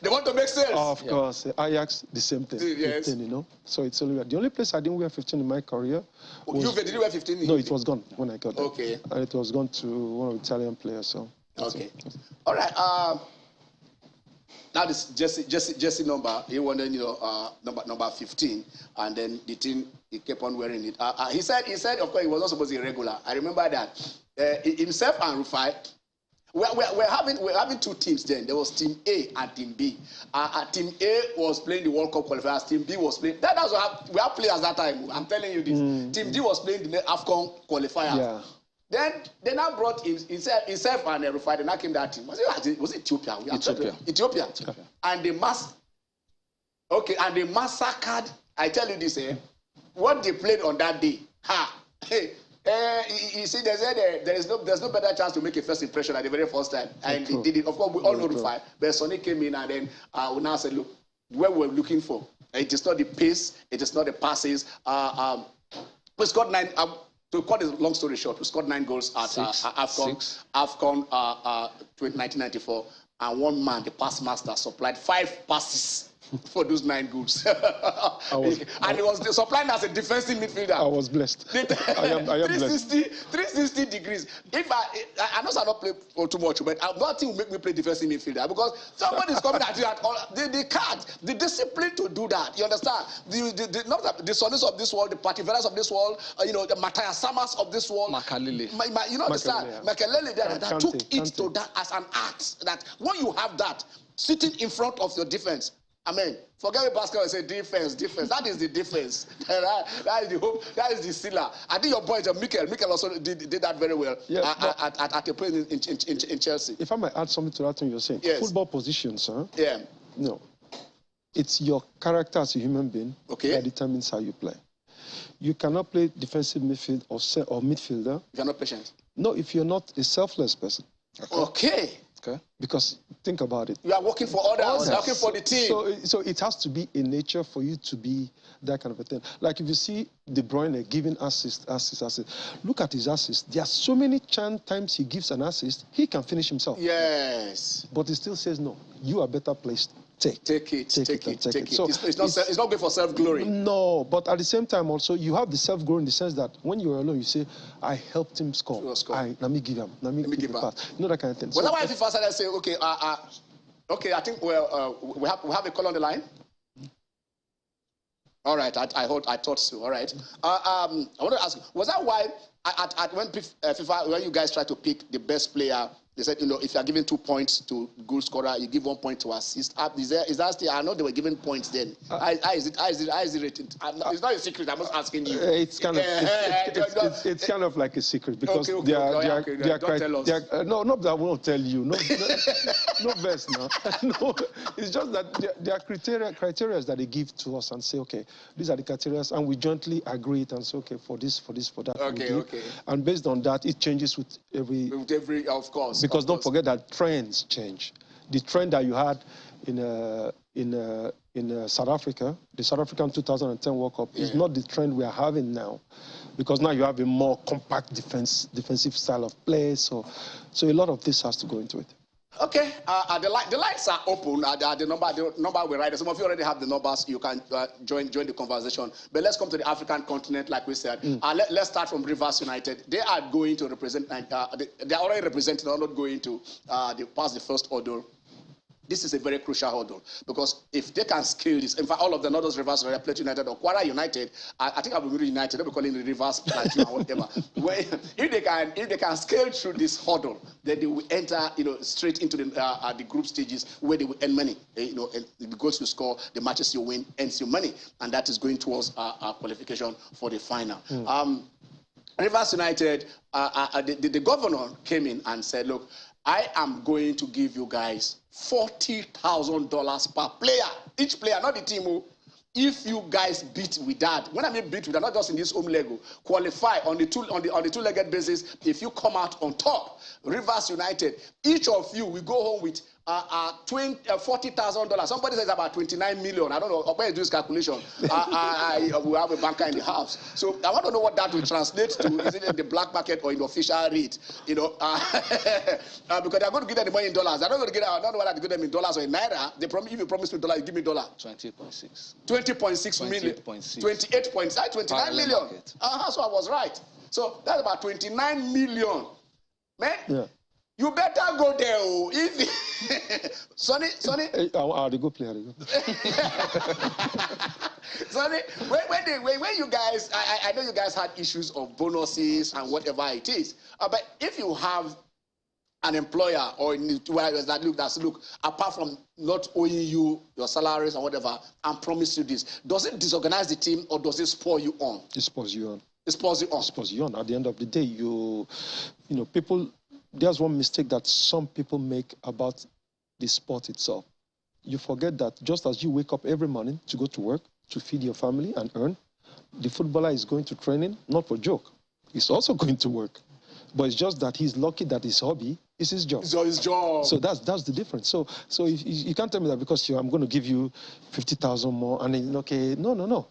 S1: want to make sales.
S2: Of course. Ajax, the same thing.
S1: Yes.
S2: 15, So it's only the only place I didn't wear 15 in my career.
S1: Did you wear 15?
S2: No, it was gone when I got there.
S1: Okay.
S2: And it was gone to one of the Italian players. So.
S1: Okay. All right. Now this Jesse number. He wanted number 15, and then the team he kept on wearing it. He said of course he was not supposed to be regular. I remember that himself and Rufai. We're having two teams then. There was Team A and Team B. Team A was playing the World Cup qualifiers. Team B was playing. That's what we have players that time. I'm telling you this. Team D was playing the AFCON qualifier.
S2: Yeah.
S1: Then they now brought himself and Rufai. They now came that team. Was it Ethiopia? Ethiopia. And they massacred. I tell you this, what they played on that day. You see, they said there's no better chance to make a first impression at the very first time, and they did it. Of course, we all know Rufai, but Sonny came in and then we now said, look, what we're looking for, it is not the pace, it is not the passes. We scored 9. To cut this long story short, we scored 9 goals at AFCON 1994, and one man, the pass master, supplied 5 passes. For those 9 goals. And he was supplying as a defensive midfielder.
S2: I was blessed. I am blessed.
S1: 360 degrees. If I know I not play for too much, but nothing will make me play defensive midfielder because somebody is coming at you at all. They can't. The discipline to do that. You understand? The Sonnies of this world, the Pativeras of this world, the Matthias Samas of this world.
S5: Makalele.
S1: Understand? Makalele that took it to that as an art. That when you have that sitting in front of your defense. Forget what Pascal said, defense. That is the defense. That is the hope. That is the sealer. I think your boy, Mikel also did that very well at a point in Chelsea.
S2: If I might add something to that thing you're saying.
S1: Yes.
S2: Football positions, huh?
S1: Yeah.
S2: No. It's your character as a human being that determines how you play. You cannot play defensive midfield or midfielder.
S1: If you're not patient.
S2: No, if you're not a selfless person.
S1: Okay.
S5: Okay.
S2: Because think about it.
S1: You are working for others, working for the team.
S2: So it has to be in nature for you to be that kind of a thing. Like if you see De Bruyne giving assist. Look at his assist. There are so many times he gives an assist, he can finish himself.
S1: Yes.
S2: But he still says, no, you are better placed. Take it.
S1: So it's not good for self-glory.
S2: No, but at the same time also, you have the self-glory in the sense that when you're alone, you say, I helped him score. Let me give him. Let me give him pass. You know, that kind of thing.
S1: Well, that's why FIFA started saying, okay, okay, I think we have a call on the line. All right, I thought so. All right. I want to ask, was that why when FIFA, when you guys tried to pick the best player, they said, you know, if you are giving 2 points to goal scorer, you give 1 point to assist. Is that still? I know they were giving points then. How is it rated? It's not a secret. I'm just asking you.
S2: It's kind of it's kind of like a secret because
S1: don't tell us.
S2: No, not that I won't tell you. No, no verse now. No, it's just that there are criteria that they give to us and say, okay, these are the criteria, and we jointly agree it and say, okay, for this, for that.
S1: Okay.
S2: And based on that, it changes with every.
S1: With every, of course.
S2: Because don't forget that trends change. The trend that you had in South Africa, the South African 2010 World Cup, is not the trend we are having now. Because now you have a more compact defensive style of play. So a lot of this has to go into it.
S1: Okay, the lines are open. The number we write. Some of you already have the numbers. You can join the conversation. But let's come to the African continent, like we said. Let's start from Rivers United. They are going to represent. They are already represented. They are not going to pass the first order. This is a very crucial hurdle because if they can scale this, in fact, all of the Northern Rivers, Platau United or Kwara United, I think I'll be United. They'll be calling the Rivers Platau or whatever. If they can scale through this hurdle, then they will enter, straight into the group stages where they will earn money. And the goals you score, the matches you win, earns you money, and that is going towards our qualification for the final. Rivers United, the governor came in and said, look, I am going to give you guys $40,000 per player. Each player, not the team. If you guys beat with that, when I mean beat with that, not just in this home leg, qualify on the two-legged basis. If you come out on top, Rivers United, each of you will go home with $40,000. Somebody says about 29 million. I don't know. Where is this calculation? We have a banker in the house. So I want to know what that will translate to. Is it in the black market or in the official rate? Because they're going to give them the money in dollars. I don't know whether to give them in dollars or in naira. If you promise me dollars, you give me dollar.
S5: 20.6.
S1: 20.6 million. 28.6. 29 million. So I was right. So that's about 29 million. Man. Yeah. You better go there. If Sonny.
S2: The good player.
S1: Sonny, when you guys, I know you guys had issues of bonuses and whatever it is. But if you have an employer or look, apart from not owing you your salaries and whatever, and promise you this, does it disorganize the team or does it spur you on?
S2: It spurs you on.
S1: It spurs you on.
S2: It spurs you on. At the end of the day, people. There's one mistake that some people make about the sport itself. You forget that just as you wake up every morning to go to work, to feed your family and earn, the footballer is going to training, not for joke. He's also going to work. But it's just that he's lucky that his hobby is his job.
S1: It's his job.
S2: So that's the difference. So you can't tell me that because I'm going to give you 50,000 more and then, okay, no.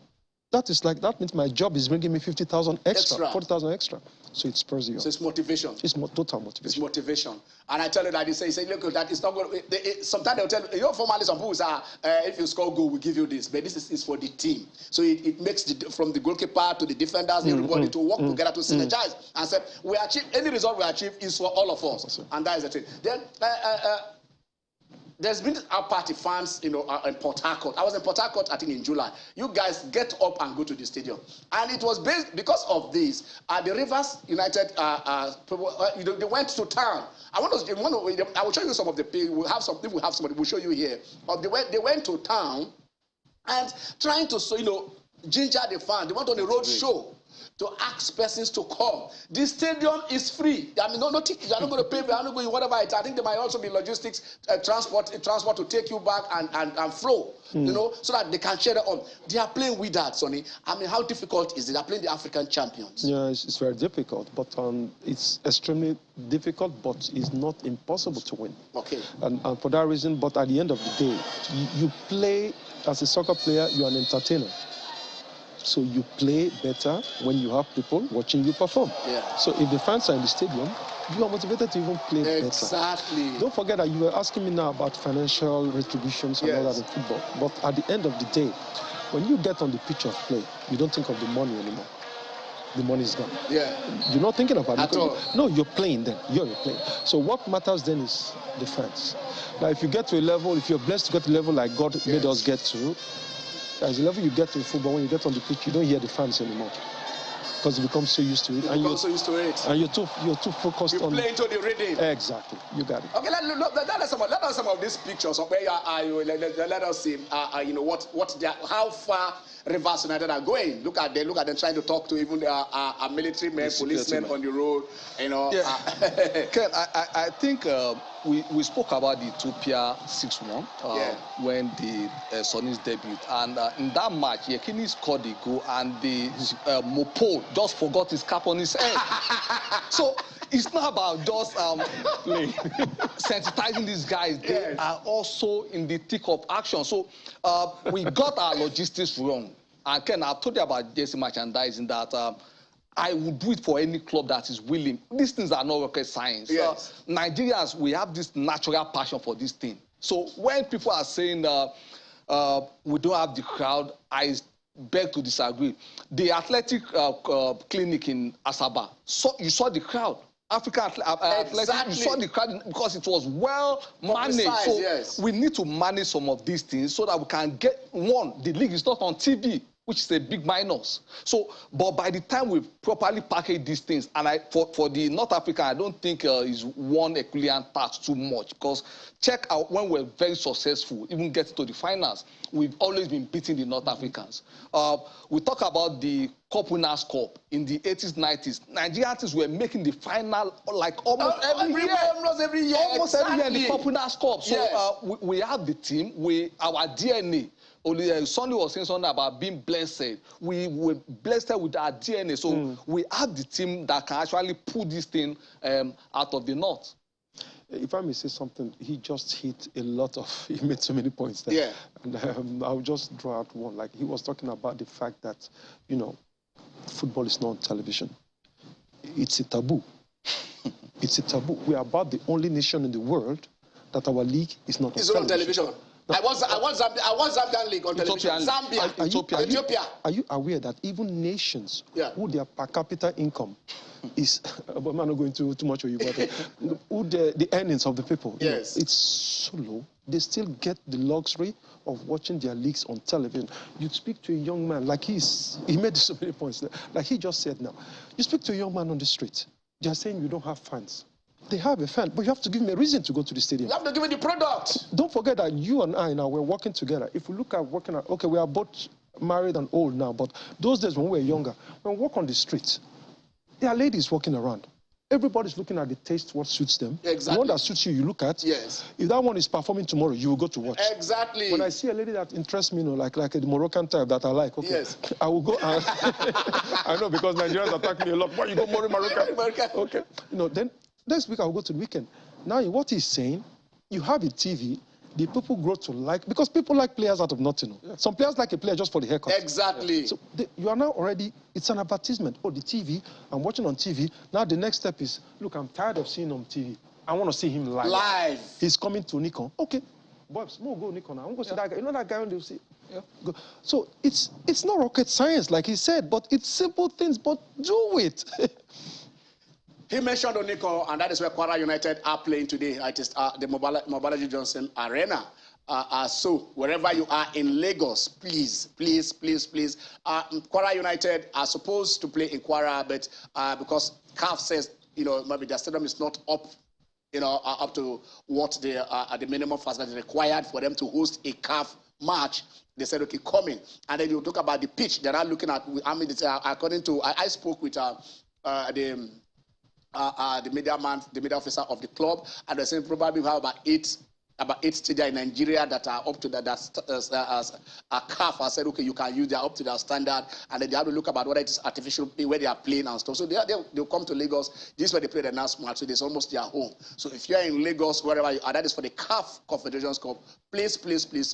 S2: That means my job is bringing me 50,000 extra, 40,000 extra. So it spurs you on.
S1: So it's motivation.
S2: It's total motivation.
S1: It's motivation. And I tell you that they say look, that it's not going to, sometimes they'll tell you, formally some people say, if you score goal, we'll give you this. But this is for the team. So it makes from the goalkeeper to the defenders, everybody to work together to synergize. And say, any result we achieve is for all of us. And that is the thing. Then, there's been our party fans, in Port Harcourt. I was in Port Harcourt, I think, in July. You guys get up and go to the stadium. And it was based, because of this, the Rivers United, they went to town. I will show you some of the people. We'll have somebody, we'll show you here. They went to town and trying to, ginger the fans. They went on a road show. to ask persons to come. This stadium is free. I mean, no tickets. You're not going to pay. You're not going to whatever. I think there might also be logistics, transport to take you back and flow. You know, so that they can share it on. They are playing with that, Sonny. I mean, how difficult is it? They're playing the African champions.
S2: Yeah, it's very difficult, but it's extremely difficult, but it's not impossible to win.
S1: Okay.
S2: And for that reason, but at the end of the day, you play as a soccer player. You're an entertainer. So you play better when you have people watching you perform.
S1: Yeah.
S2: So if the fans are in the stadium, you are motivated to even play better.
S1: Exactly.
S2: Don't forget that you were asking me now about financial retributions and all that in football. But at the end of the day, when you get on the pitch of play, you don't think of the money anymore. The money is gone.
S1: Yeah.
S2: You're not thinking about it.
S1: At all.
S2: No, you're playing then. You're playing. So what matters then is the fans. Now, if you get to a level, if you're blessed to get to a level like God made us get to, there's a level you get to in football, when you get on the pitch, you don't hear the fans anymore. Because you become so used to it.
S1: And you're so used to it.
S2: And you're too focused on...
S1: You play into the rhythm.
S2: Exactly. You got it.
S1: Okay, let us some of these pictures of where you are. Let us see, you know, how far Rivers United are going. Look at them trying to talk to even military men, policemen on the road. You know.
S5: Yeah. Ken, I think we spoke about the Ethiopia 6-1 when the Sonny's debut, and in that match, Yekini scored the goal, and the Mopo just forgot his cap on his head. So it's not about just sensitizing these guys. They are also in the thick of action. So we got our logistics wrong. And Ken, I've told you about jersey merchandising that I would do it for any club that is willing. These things are not rocket science.
S1: Yes.
S5: Nigerians, we have this natural passion for this thing. So when people are saying we don't have the crowd, I beg to disagree. The athletic clinic in Asaba, you saw the crowd. African Athletic, you saw the crowd because it was well managed. So we need to manage some of these things so that we can get, one, the league is not on TV, which is a big minus. So, but by the time we properly package these things, and for the North African, I don't think is one equivalent tax too much, because check out when we're very successful, even getting to the finals, we've always been beating the North Africans. We talk about the Cup Winners' Cup in the 80s, 90s. Nigerian teams were making the final like almost every year.
S1: Almost every year.
S5: Almost every year in the Cup Winners' Cup. So we have the team, our DNA. Sonny was saying something about being blessed. We were blessed with our DNA. So we have the team that can actually pull this thing out of the north.
S2: If I may say something, he just hit a lot of... He made so many points there.
S1: Yeah.
S2: And I'll just draw out one. Like, he was talking about the fact that, you know, football is not on television. It's a taboo. It's a taboo. We are about the only nation in the world that our league is not on television.
S1: No. I want Zambian league on television. Zambia, Ethiopia.
S2: Are you aware that even nations who their per capita income is, but I'm not going to too much of you, but who the earnings of the people, you know, it's so low, they still get the luxury of watching their leagues on television. You speak to a young man, like he made so many points, like he just said now. You speak to a young man on the street, they're saying you don't have fans. They have a fan, but you have to give him a reason to go to the stadium.
S1: You have to give him the product.
S2: Don't forget that you and I now, we're working together. If we look at working out, okay, we are both married and old now, but those days when we were younger, when we walk on the streets, there are ladies walking around. Everybody's looking at the taste, what suits them.
S1: Exactly.
S2: The one that suits you, you look at.
S1: Yes.
S2: If that one is performing tomorrow, you will go to watch.
S1: Exactly.
S2: When I see a lady that interests me, you know, like the Moroccan type that I like, okay, I will go and... I know, because Nigerians attack me a lot. Why you go more Moroccan? Okay. You know, then next week I'll go to the weekend. Now, what he's saying, you have a TV, the people grow to like, because people like players out of nothing. Some players like a player just for the haircut.
S1: Exactly.
S2: So you are now already, it's an advertisement. Oh, the TV, I'm watching on TV. Now the next step is, look, I'm tired of seeing him on TV. I want to see him live.
S1: Live.
S2: He's coming to Nikon. Okay. Boys, more go Nikon. I want to go see that guy. You know that guy when they see? Go. So it's not rocket science, like he said, but it's simple things, but do it.
S1: He mentioned Oniko, and that is where Kwara United are playing today. It is the Mobalaji Johnson Arena. So wherever you are in Lagos, please, please, please, please. Kwara United are supposed to play in Kwara, but because CAF says, you know, maybe their stadium is not up, you know, up to what the minimum facility required for them to host a CAF match, they said, okay, come in. And then you talk about the pitch. They're not looking at, I mean, according to, I spoke with the media man, the media officer of the club, and they said probably we have about eight stadia in Nigeria that are up to that. A CAF has said, okay, you can use, they are up to their standard, and then they have to look about whether it is artificial, where they are playing and stuff. So they'll come to Lagos. This is where they play the last match, so it's almost their home. So if you're in Lagos, wherever you are, that is for the CAF Confederations Cup, please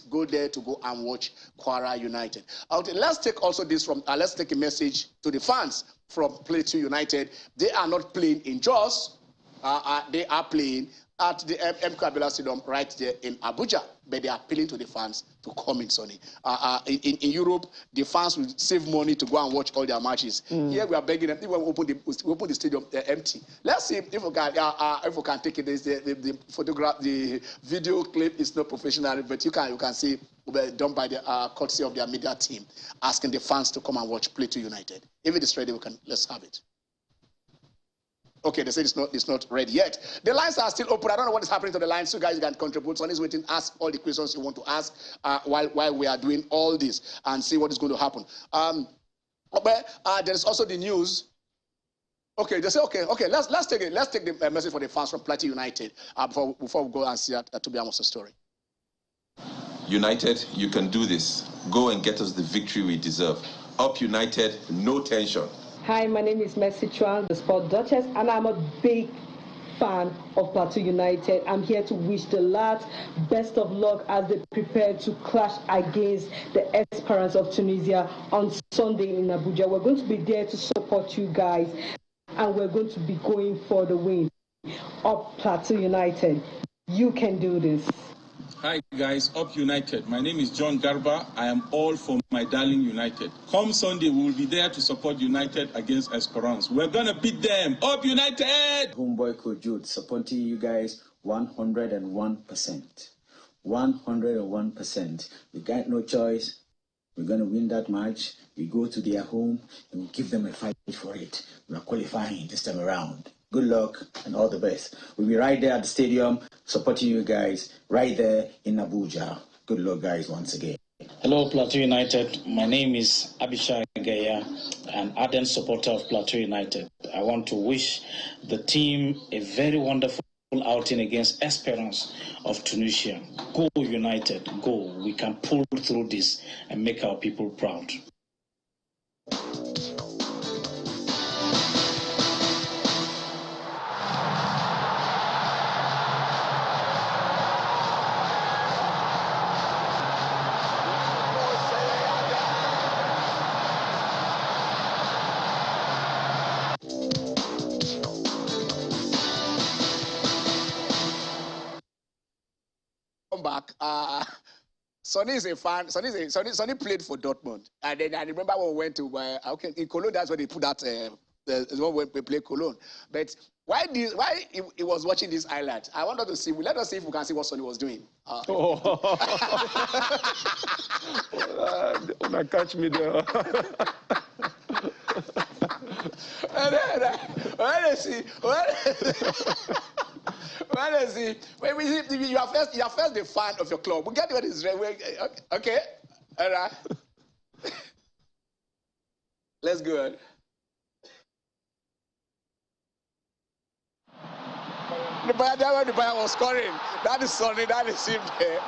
S1: go there to go and watch Kwara United. Okay, let's take also this from, let's take a message to the fans from Platau United. They are not playing in Jos. They are playing at the MK Stadium right there in Abuja, but they are appealing to the fans to come in, Sonny. In Europe, the fans will save money to go and watch all their matches. Here we are begging them, even we open the stadium empty. Let's see if we can take it. The photograph, the video clip is not professional, but you can see done by the courtesy of their media team, asking the fans to come and watch Platau United. If it is ready, let's have it. Okay, they say it's not ready yet. The lines are still open. I don't know what is happening to the lines. So guys, you can contribute. Sonny is waiting. Ask all the questions you want to ask while we are doing all this and see what is going to happen. There is also the news. Okay, they say okay. Let's take the message for the fans from Platau United before we go and see Toby Amos' story.
S6: United, you can do this. Go and get us the victory we deserve. Up United, no tension.
S7: Hi, my name is Mercy Chuan, the Sport Duchess, and I'm a big fan of Platau United. I'm here to wish the lads best of luck as they prepare to clash against the Esperance of Tunisia on Sunday in Abuja. We're going to be there to support you guys, and we're going to be going for the win. Up Platau United. You can do this.
S8: Hi guys, Up United. My name is John Garba. I am all for my darling United. Come Sunday, we will be there to support United against Esperance. We're gonna beat them. Up United!
S9: Homeboy Coach Jude, supporting you guys 101%. 101%. We got no choice. We're gonna win that match. We go to their home and we give them a fight for it. We are qualifying this time around. Good luck and all the best. We'll be right there at the stadium supporting you guys right there in Abuja. Good luck, guys, once again.
S10: Hello, Platau United. My name is Abishai Gaya, an ardent supporter of Platau United. I want to wish the team a very wonderful outing against Esperance of Tunisia. Go United, go. We can pull through this and make our people proud.
S1: Back. Sonny is a fan. Sonny played for Dortmund, and then I remember when we went to in Cologne. That's where they put that the one when we play Cologne. But why he was watching this highlight? I wanted to see. Let us see if we can see what Sonny was doing.
S2: When I catch me there.
S1: When we see, you are first the fan of your club. We get what is right. Okay, all right. Let's go. The Bayern was scoring. That is Sonny. That is him there.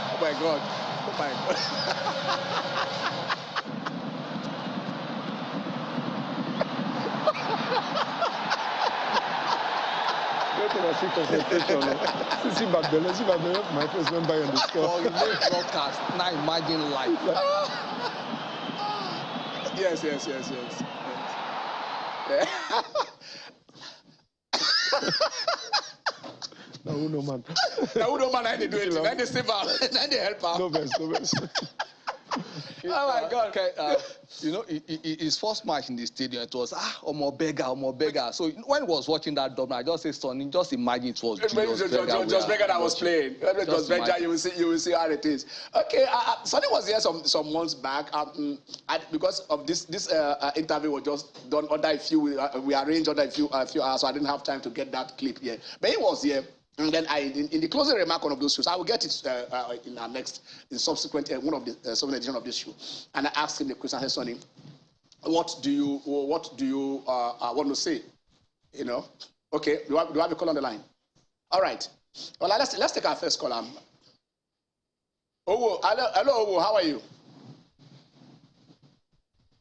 S1: Oh my God. Oh my God.
S2: I see concentration. See my first member in the score.
S5: Oh, you made broadcast. Now imagine live.
S1: Yes.
S2: No man.
S1: No man, I didn't do it. Then they save out. Then they help out.
S2: No best.
S1: Oh my God.
S5: Okay, you know, his first match in the stadium, it was Omo Beggar. So when he was watching that dub, I just say, Sonny, just imagine it was
S1: Just Beggar that was playing. Just Beggar, you will see how it is. Okay, Sonny was here some months back. Because of this interview was just done under a few. We arranged under a few hours, so I didn't have time to get that clip here. But he was here. And then in the closing remark on of those shows, I will get it in our next, in subsequent one of the subsequent edition of this show. And I asked him the question. I said, Sonny, what do you want to say? You know? Okay. Do I have a call on the line? All right. Well, let's take our first call. Owo, hello, Owo. How are you?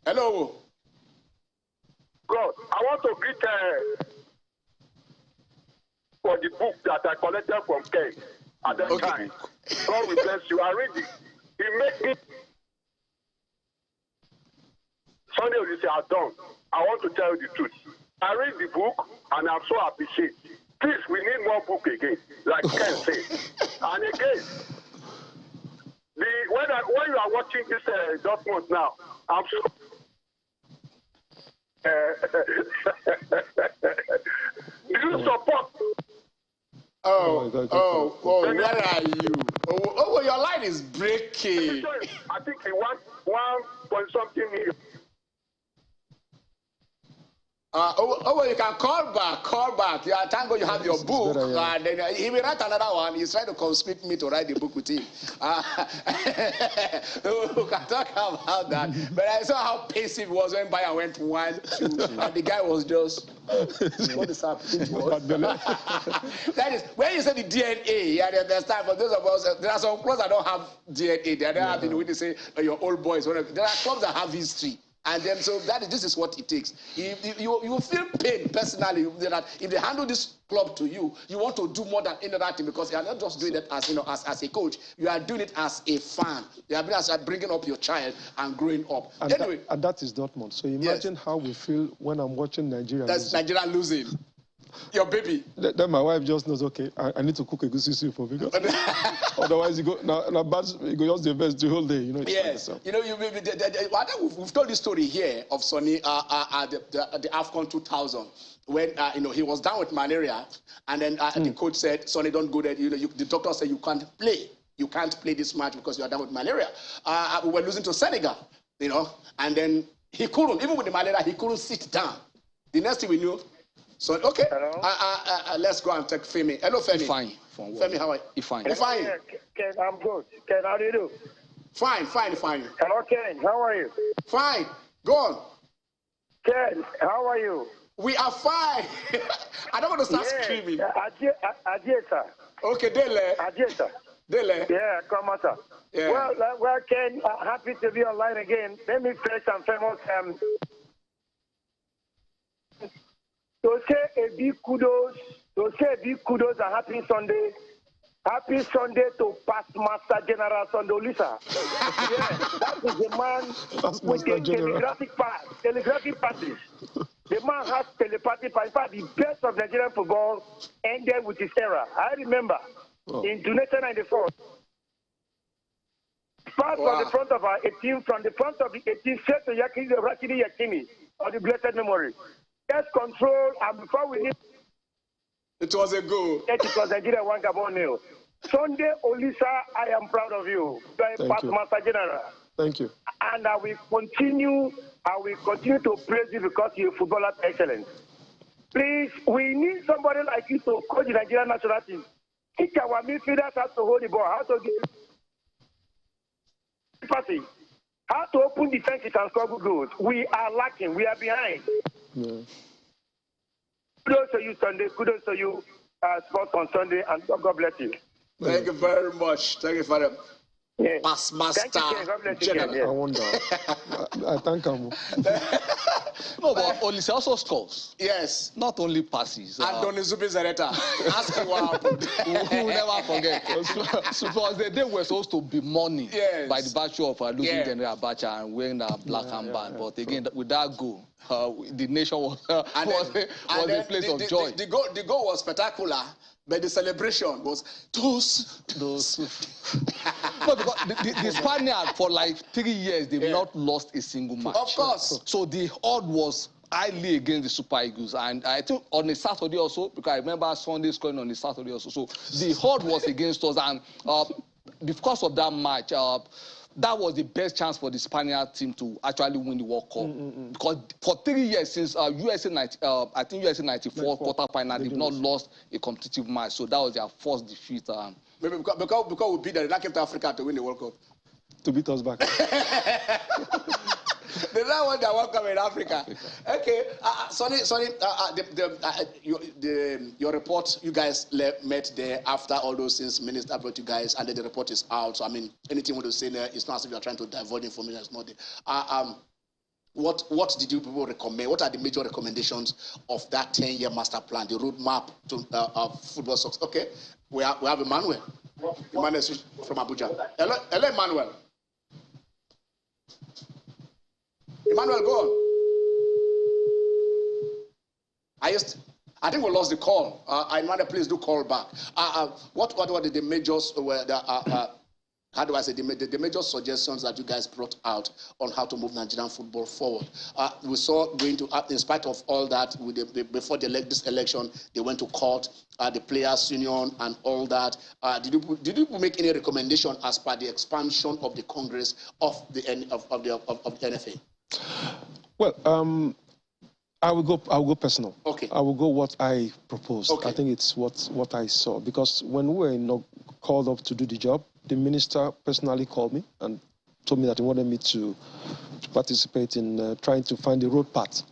S1: Hello, Owo.
S11: God, I want to greet for the book that I collected from Ken at that time. God will bless you. I read it. It made me. Sunday Oliseh are done. I want to tell you the truth. I read the book and I'm so appreciative. Please, we need more book again, like Ken said. And again, when you are watching this document now, I'm so. Do you support?
S1: Oh, where are you? Oh, your line is breaking.
S11: I think he wants 1.something million.
S1: You can call back. Yeah, thank God you have your book. And then he will write another one. He's trying to convince me to write the book with him. We can talk about that. But I saw how passive it was when Bayer went 1, 2, and the guy was just. What is happening to us? That is, when you say the DNA, you understand. For those of us, there are some clubs that don't have DNA. They don't have, when they say your old boys. There are clubs that have history. And then, so this is what it takes. You feel pain personally that if they handle this club to you, you want to do more than any other thing because you are not just doing it as as a coach. You are doing it as a fan. You are bringing up your child and growing up.
S2: And
S1: anyway,
S2: that is Dortmund. So imagine how we feel when I'm watching Nigeria.
S1: That's Nigeria losing. Your baby.
S2: Then my wife just knows, okay, I need to cook a good soup for because otherwise you go just the best the whole day, you know.
S1: Yes, you know, we've told this story here of Sonny at the AFCON 2000 when he was down with malaria, and then the coach said, Sonny, don't go there. The doctor said you can't play. You can't play this match because you are down with malaria. We were losing to Senegal, and then he couldn't, even with the malaria, he couldn't sit down. The next thing we knew. So, okay, let's go and take Femi. Hello, Femi.
S5: Fine.
S1: Femi, how are you?
S5: Fine.
S11: Fine. Ken, I'm good. Ken, how do you do?
S1: Fine.
S11: Hello, Ken, how are you?
S1: Fine. Go on.
S11: Ken, how are you?
S1: We are fine. I don't want to start screaming.
S11: Adieta.
S1: Okay, Dele.
S11: Adieta.
S1: Dele.
S11: Yeah, come on, sir.
S1: Yeah.
S11: Well, Ken, happy to be online again. Let me first and foremost to say a big kudos and happy Sunday. Happy Sunday to past Master General Sunday Oliseh. Yeah, that is the man with the telegraphic passes. The man has telepathic passes. In fact, the best of Nigerian football ended with his era. I remember in 1994. Pass from the front of our 18, from the front of the 18, straight to Rashidi Yakini of the blessed memory. Yes, control, and before we hit,
S1: it was a goal.
S11: It was Nigeria 1 Gabon 0. Sunday Oliseh, I am proud of you. You are a past Master General.
S2: Thank you.
S11: And I will continue to praise you because you're a footballer excellent. Please, we need somebody like you to coach the Nigerian national team. Teach our midfielders how to hold the ball, how to give passing, how to open defenses and score good goals. We are lacking. We are behind.
S2: Yeah.
S11: Kudos to you, Sunday. Kudos to you, Sports on Sunday, and God bless you.
S1: Thank you very much. Thank you for the past Master General.
S2: I wonder. I thank him.
S5: No, but Oliseh also scores.
S1: Yes.
S5: Not only passes.
S1: And Donizubi Zareta. Ask him what happened.
S5: We'll never forget. Because the day we're supposed to be mourning by the virtue of losing General Abacha and wearing a black armband. But again, with that goal, the nation was a place of joy.
S1: The goal was spectacular. But the celebration was those.
S5: No, because the Spaniards for like 3 years they've not lost a single match.
S1: Of course.
S5: So the odd was highly against the Super Eagles, and I think on a Saturday also, because I remember Sunday scoring on a Saturday also. So the odd was against us, and because of that match, that was the best chance for the Spaniard team to actually win the World Cup. Because for 3 years since I think USA 94 quarter-final, they've not lost a competitive match. So that was their first defeat.
S1: Maybe because we beat them, they came to Africa to win the World Cup.
S2: To beat us back.
S1: They don't want their World Cup in Africa. Okay, your report, you guys met there after all those things, Minister brought you guys, and then the report is out. So, I mean, anything you want to say there, it's not as if you're trying to divulge information, it's not there. What did you people recommend? What are the major recommendations of that 10-year master plan, the roadmap to football success? Okay, we have Emmanuel. Emmanuel from Abuja. Hello, Emmanuel. Emmanuel, go on. I think we lost the call. Emmanuel, please do call back. What were the majors? How do I say the major suggestions that you guys brought out on how to move Nigerian football forward? We saw going to, in spite of all that, before this election, they went to court, the players' union and all that. Did you make any recommendation as per the expansion of the Congress of the NFA?
S2: Well, I will go personal.
S1: Okay.
S2: I will go what I proposed.
S1: Okay.
S2: I think it's what I saw, because when we were called up to do the job, the minister personally called me and told me that he wanted me to participate in trying to find a road path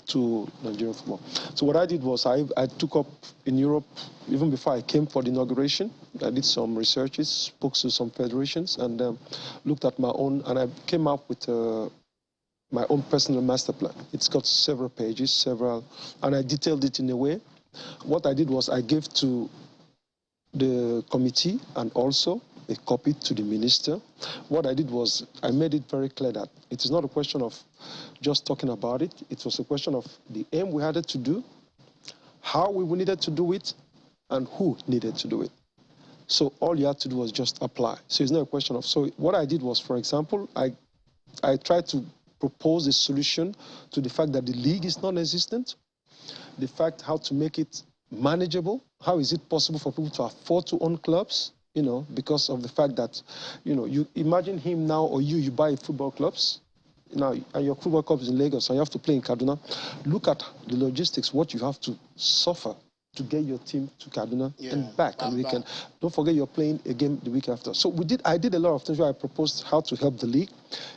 S2: to Nigerian football. So what I did was I took up in Europe, even before I came for the inauguration. I did some researches, spoke to some federations, and looked at my own, and I came up with my own personal master plan. It's got several pages, and I detailed it in a way. What I did was I gave to the committee and also a copy to the minister. What I did was I made it very clear that it is not a question of just talking about it. It was a question of the aim we had to do, how we needed to do it, and who needed to do it. So all you had to do was just apply. So it's not a question of, so what I did was, for example, I tried to propose a solution to the fact that the league is non-existent, the fact how to make it manageable, how is it possible for people to afford to own clubs, because of the fact that, you imagine him now or you buy football clubs, now, and your football club is in Lagos and you have to play in Kaduna. Look at the logistics, what you have to suffer to get your team to Kaduna and back. And we can, don't forget you're playing a game the week after. So I did a lot of things where I proposed how to help the league,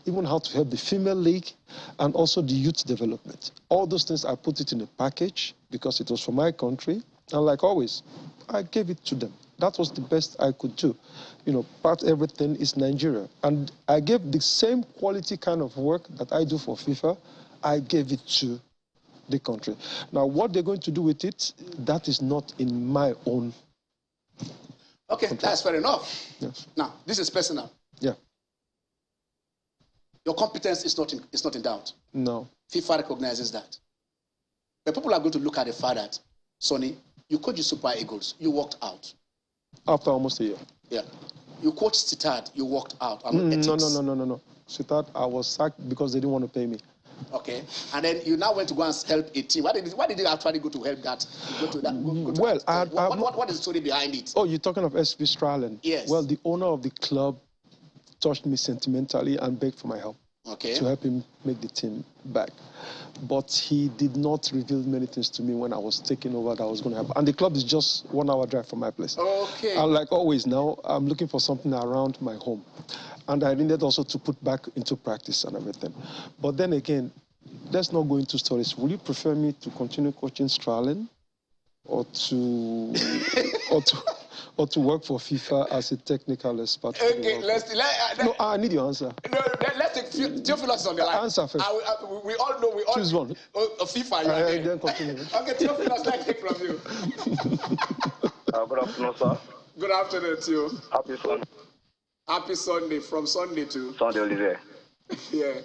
S2: even how to help the female league, and also the youth development. All those things, I put it in a package because it was for my country. And like always, I gave it to them. That was the best I could do. Part everything is Nigeria. And I gave the same quality kind of work that I do for FIFA, I gave it to the country. Now, what they're going to do with it, that is not in my own.
S1: Okay,
S2: control.
S1: That's fair enough.
S2: Yes.
S1: Now, this is personal.
S2: Yeah.
S1: Your competence is not in doubt.
S2: No.
S1: FIFA recognizes that. But people are going to look at the fact that, Sonny, you coached the Super Eagles, you walked out.
S2: After almost a year.
S1: Yeah. You coached Citad, you walked out.
S2: No. Citad, I was sacked because they didn't want to pay me.
S1: Okay, and then you now went to go and help a team. Why did you actually go to help that? What is the story behind it?
S2: Oh, you're talking of SV Stralen?
S1: Yes.
S2: Well, the owner of the club touched me sentimentally and begged for my help.
S1: Okay.
S2: To help him make the team back. But he did not reveal many things to me when I was taking over that I was going to help. And the club is just 1 hour drive from my place.
S1: Okay.
S2: And like always now, I'm looking for something around my home. And I needed also to put back into practice and everything. But then again, let's not go into stories. Will you prefer me to continue coaching Stralen or to or to work for FIFA as a technical expert?
S1: Okay,
S2: no, I need your answer.
S1: No, let's take Theophilus on the line.
S2: Answer first.
S1: We all know. Choose
S2: one.
S1: FIFA.
S2: Then continue.
S1: Okay, Theophilus, let's take from you.
S12: Good afternoon, sir.
S1: Good afternoon to you.
S12: Happy Sunday.
S1: Happy Sunday, from Sunday to
S12: Sunday, Oliseh.
S1: Yeah.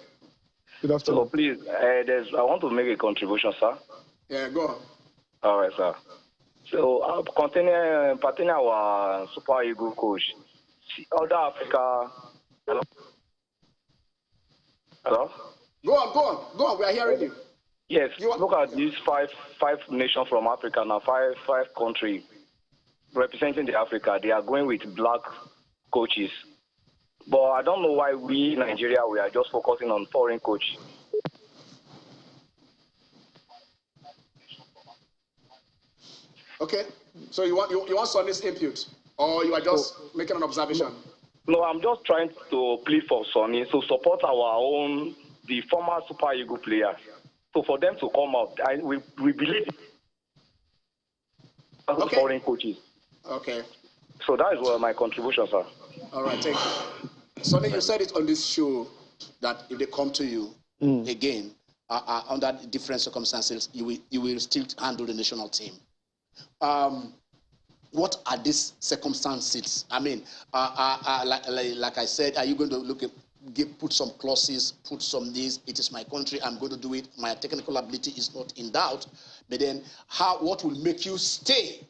S2: Good afternoon.
S12: So please, I want to make a contribution, sir.
S1: Yeah, go on.
S12: All right, sir. So pertaining our Super Eagle coach, other Africa. Hello.
S1: Go on. We are hearing you.
S12: Yes. Look at these five nations from Africa now. Five countries representing the Africa. They are going with black coaches. But I don't know why we, Nigeria, we are just focusing on foreign coach.
S1: Okay. So you want Sonny's input, or you are just making an observation?
S12: No, I'm just trying to plead for Sonny to support our own, the former Super Eagle players. So for them to come out, we believe foreign coaches.
S1: Okay.
S12: So that is my contribution, sir.
S1: All right, thank you. Sonny, you said it on this show that if they come to you again under different circumstances, you will still handle the national team. What are these circumstances? I mean, like I said, are you going to put some clauses, put some this? It is my country. I'm going to do it. My technical ability is not in doubt. But then, what will make you stay?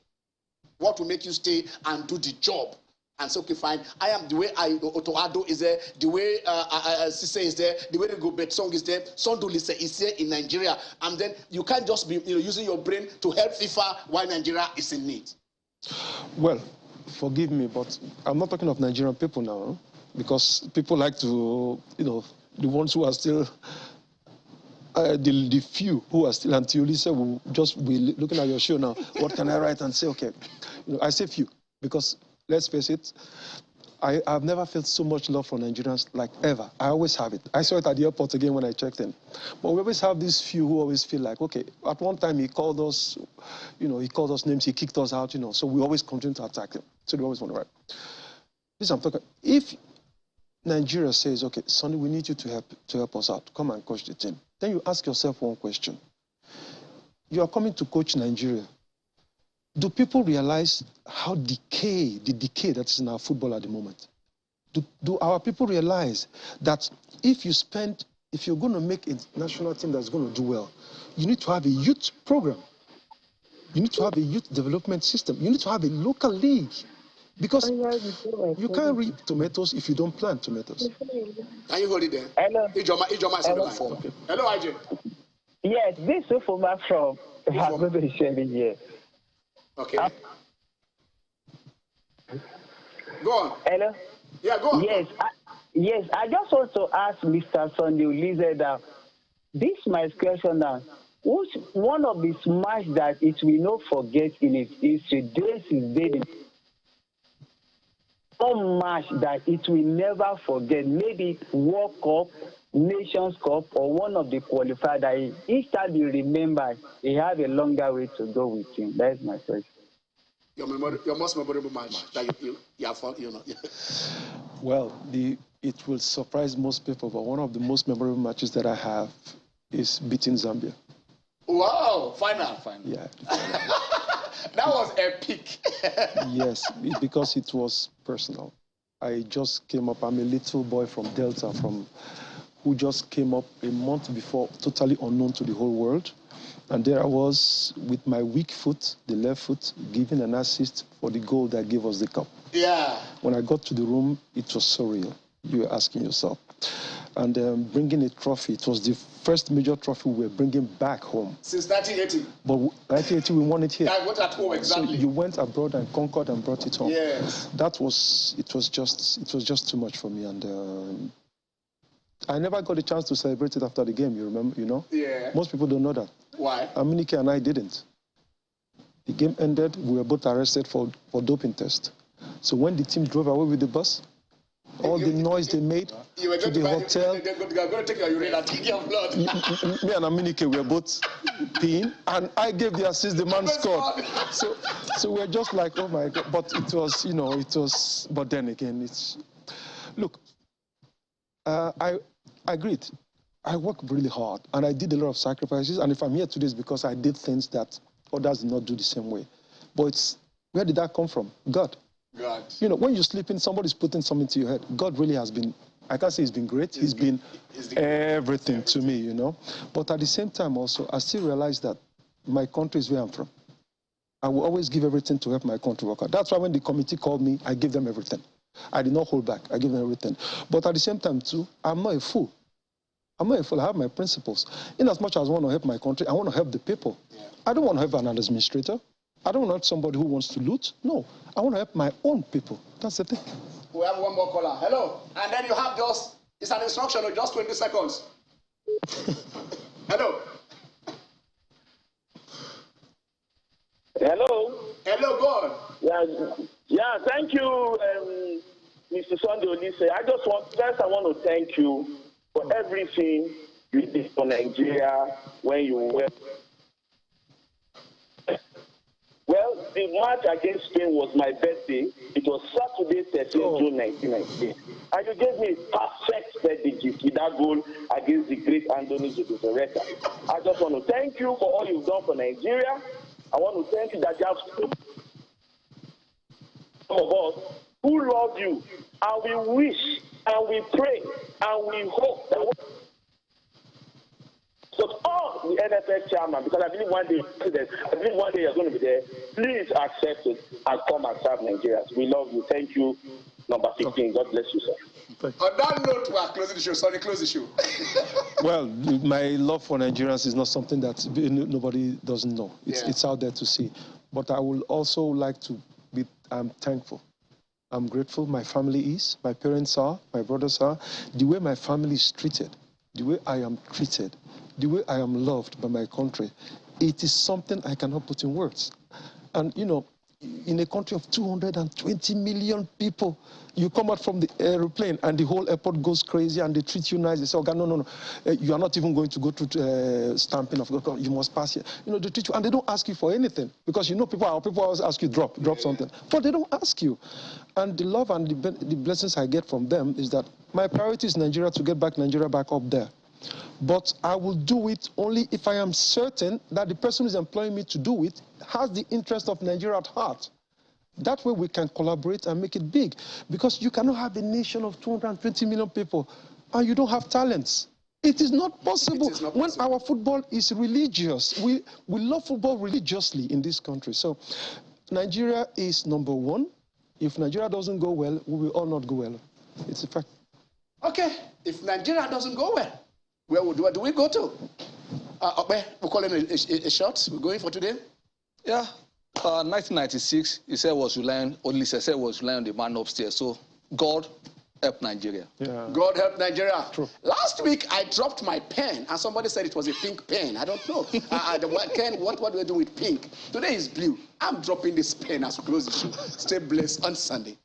S1: What will make you stay and do the job? And so, okay, fine. I am the way Otoado is there, the way Sise is there, the way the Gobet Song is there, Oliseh is here in Nigeria. And then you can't just be using your brain to help FIFA while Nigeria is in need.
S2: Well, forgive me, but I'm not talking of Nigerian people now, because people like to, the ones who are still, the few who are still anti-Oliseh will just be looking at your show now. What can I write and say, okay, I say few, because let's face it, I've never felt so much love for Nigerians like ever. I always have it. I saw it at the airport again when I checked in. But we always have these few who always feel like, okay, at one time he called us, he called us names, he kicked us out, so we always continue to attack him. So they always want to write. This I'm talking. If Nigeria says, okay, Sonny, we need you to help us out, come and coach the team, then you ask yourself one question. You are coming to coach Nigeria. Do people realize how the decay that is in our football at the moment? Do our people realize that if you're going to make a national team that's going to do well, you need to have a youth program. You need to have a youth development system. You need to have a local league. Because you can't reap tomatoes if you don't plant tomatoes.
S1: Can you hold it there?
S11: Hello.
S1: Ijoma is on the line. Okay. Hello, IJ.
S11: Yes, this is Ufoma from here.
S1: Okay. Go on.
S11: Hello?
S1: Yeah, go on.
S11: Yes, I just want to ask Mr. Sunday Oliseh that this my question now. Which one of the smash that it will not forget in its history, this is dating. One match that it will never forget, maybe World Cup, Nations Cup, or one of the qualifiers that each time you remember, he have a longer way to go with him. That's my question.
S1: Your most memorable match that you have found,
S2: Well, it will surprise most people, but one of the most memorable matches that I have is beating Zambia.
S1: Wow, final.
S2: Yeah.
S1: That was epic.
S2: Yes, because it was personal. I just came up, I'm a little boy from Delta, who just came up a month before, totally unknown to the whole world. And there I was with my weak foot, the left foot, giving an assist for the goal that gave us the cup.
S1: Yeah.
S2: When I got to the room, it was surreal. You were asking yourself. And bringing a trophy, it was the first major trophy we were bringing back home.
S1: Since 1980?
S2: But 1980, we won it here.
S1: I went at home, exactly.
S2: So you went abroad and conquered and brought it home.
S1: Yes.
S2: It was just too much for me. And I never got a chance to celebrate it after the game, you know?
S1: Yeah.
S2: Most people don't know that.
S1: Why?
S2: Aminike and I didn't. The game ended, we were both arrested for doping test. So when the team drove away with the bus, all the noise they made to the hotel.
S1: They're going to take your urine and take your blood.
S2: Me and Aminike were both peeing, and I gave the assist, the man scored. So we're just like, oh my God. But it was, but then again, look, I agreed. I worked really hard, and I did a lot of sacrifices, and if I'm here today, it's because I did things that others did not do the same way. But where did that come from? God. When you sleep in, somebody's putting something to your head. God really has been, I can't say he's been great. He's been everything to me, But at the same time also, I still realize that my country is where I'm from. I will always give everything to help my country work out. That's why when the committee called me, I gave them everything. I did not hold back. I gave them everything. But at the same time too, I'm not a fool. I'm not a fool. I have my principles. In as much as I want to help my country, I want to help the people. Yeah. I don't want to help an administrator. I don't want somebody who wants to loot. No, I want to help my own people. That's the thing.
S1: We have one more caller. Hello. And then you have just, it's an instruction of just 20 seconds. Hello.
S11: Hello.
S1: Hello, God.
S11: Yeah, thank you, Mr. Sunday Oliseh. I want to thank you for everything you did for Nigeria when you were. Well, the match against Spain was my birthday. It was Saturday, 13 June 1998. And you gave me a perfect birthday gift with that goal against the great Anthony Joshua. I just want to thank you for all you've done for Nigeria. I want to thank you that you have some of us who love you, and we wish, and we pray, and we hope that but all the NFF chairman, because I believe one day you're going to be there, please accept it and come and serve Nigerians. We love you. Thank you. Number 15. God bless you, sir.
S1: On that note, we are closing the show. Sorry, close the show.
S2: Well, my love for Nigerians is not something that nobody doesn't know. It's out there to see. But I would also like to be thankful. I'm grateful. My family is, my parents are, my brothers are. The way my family is treated, the way I am treated, the way I am loved by my country, it is something I cannot put in words. And, you know, in a country of 220 million people, you come out from the airplane and the whole airport goes crazy and they treat you nice. They say, okay, no, you are not even going to go to stamping of, you must pass here. You know, they treat you and they don't ask you for anything because, you know, people always ask you, drop something. But they don't ask you. And the love and the blessings I get from them is that my priority is Nigeria, to get Nigeria back up there. But I will do it only if I am certain that the person who is employing me to do it has the interest of Nigeria at heart. That way we can collaborate and make it big. Because you cannot have a nation of 220 million people and you don't have talents. It is not possible. When our football is religious, we love football religiously in this country. So Nigeria is number one. If Nigeria doesn't go well, we will all not go well. It's a fact.
S1: Okay, if Nigeria doesn't go well, where do we go to? We're calling a shot. We're going for today.
S5: Yeah. 1996, he said Oliseh said was relying on the man upstairs. So God help Nigeria.
S2: Yeah.
S1: God help Nigeria.
S2: True.
S1: Last week I dropped my pen and somebody said it was a pink pen. I don't know. What do we do with pink? Today is blue. I'm dropping this pen as we close the show. Stay blessed on Sunday.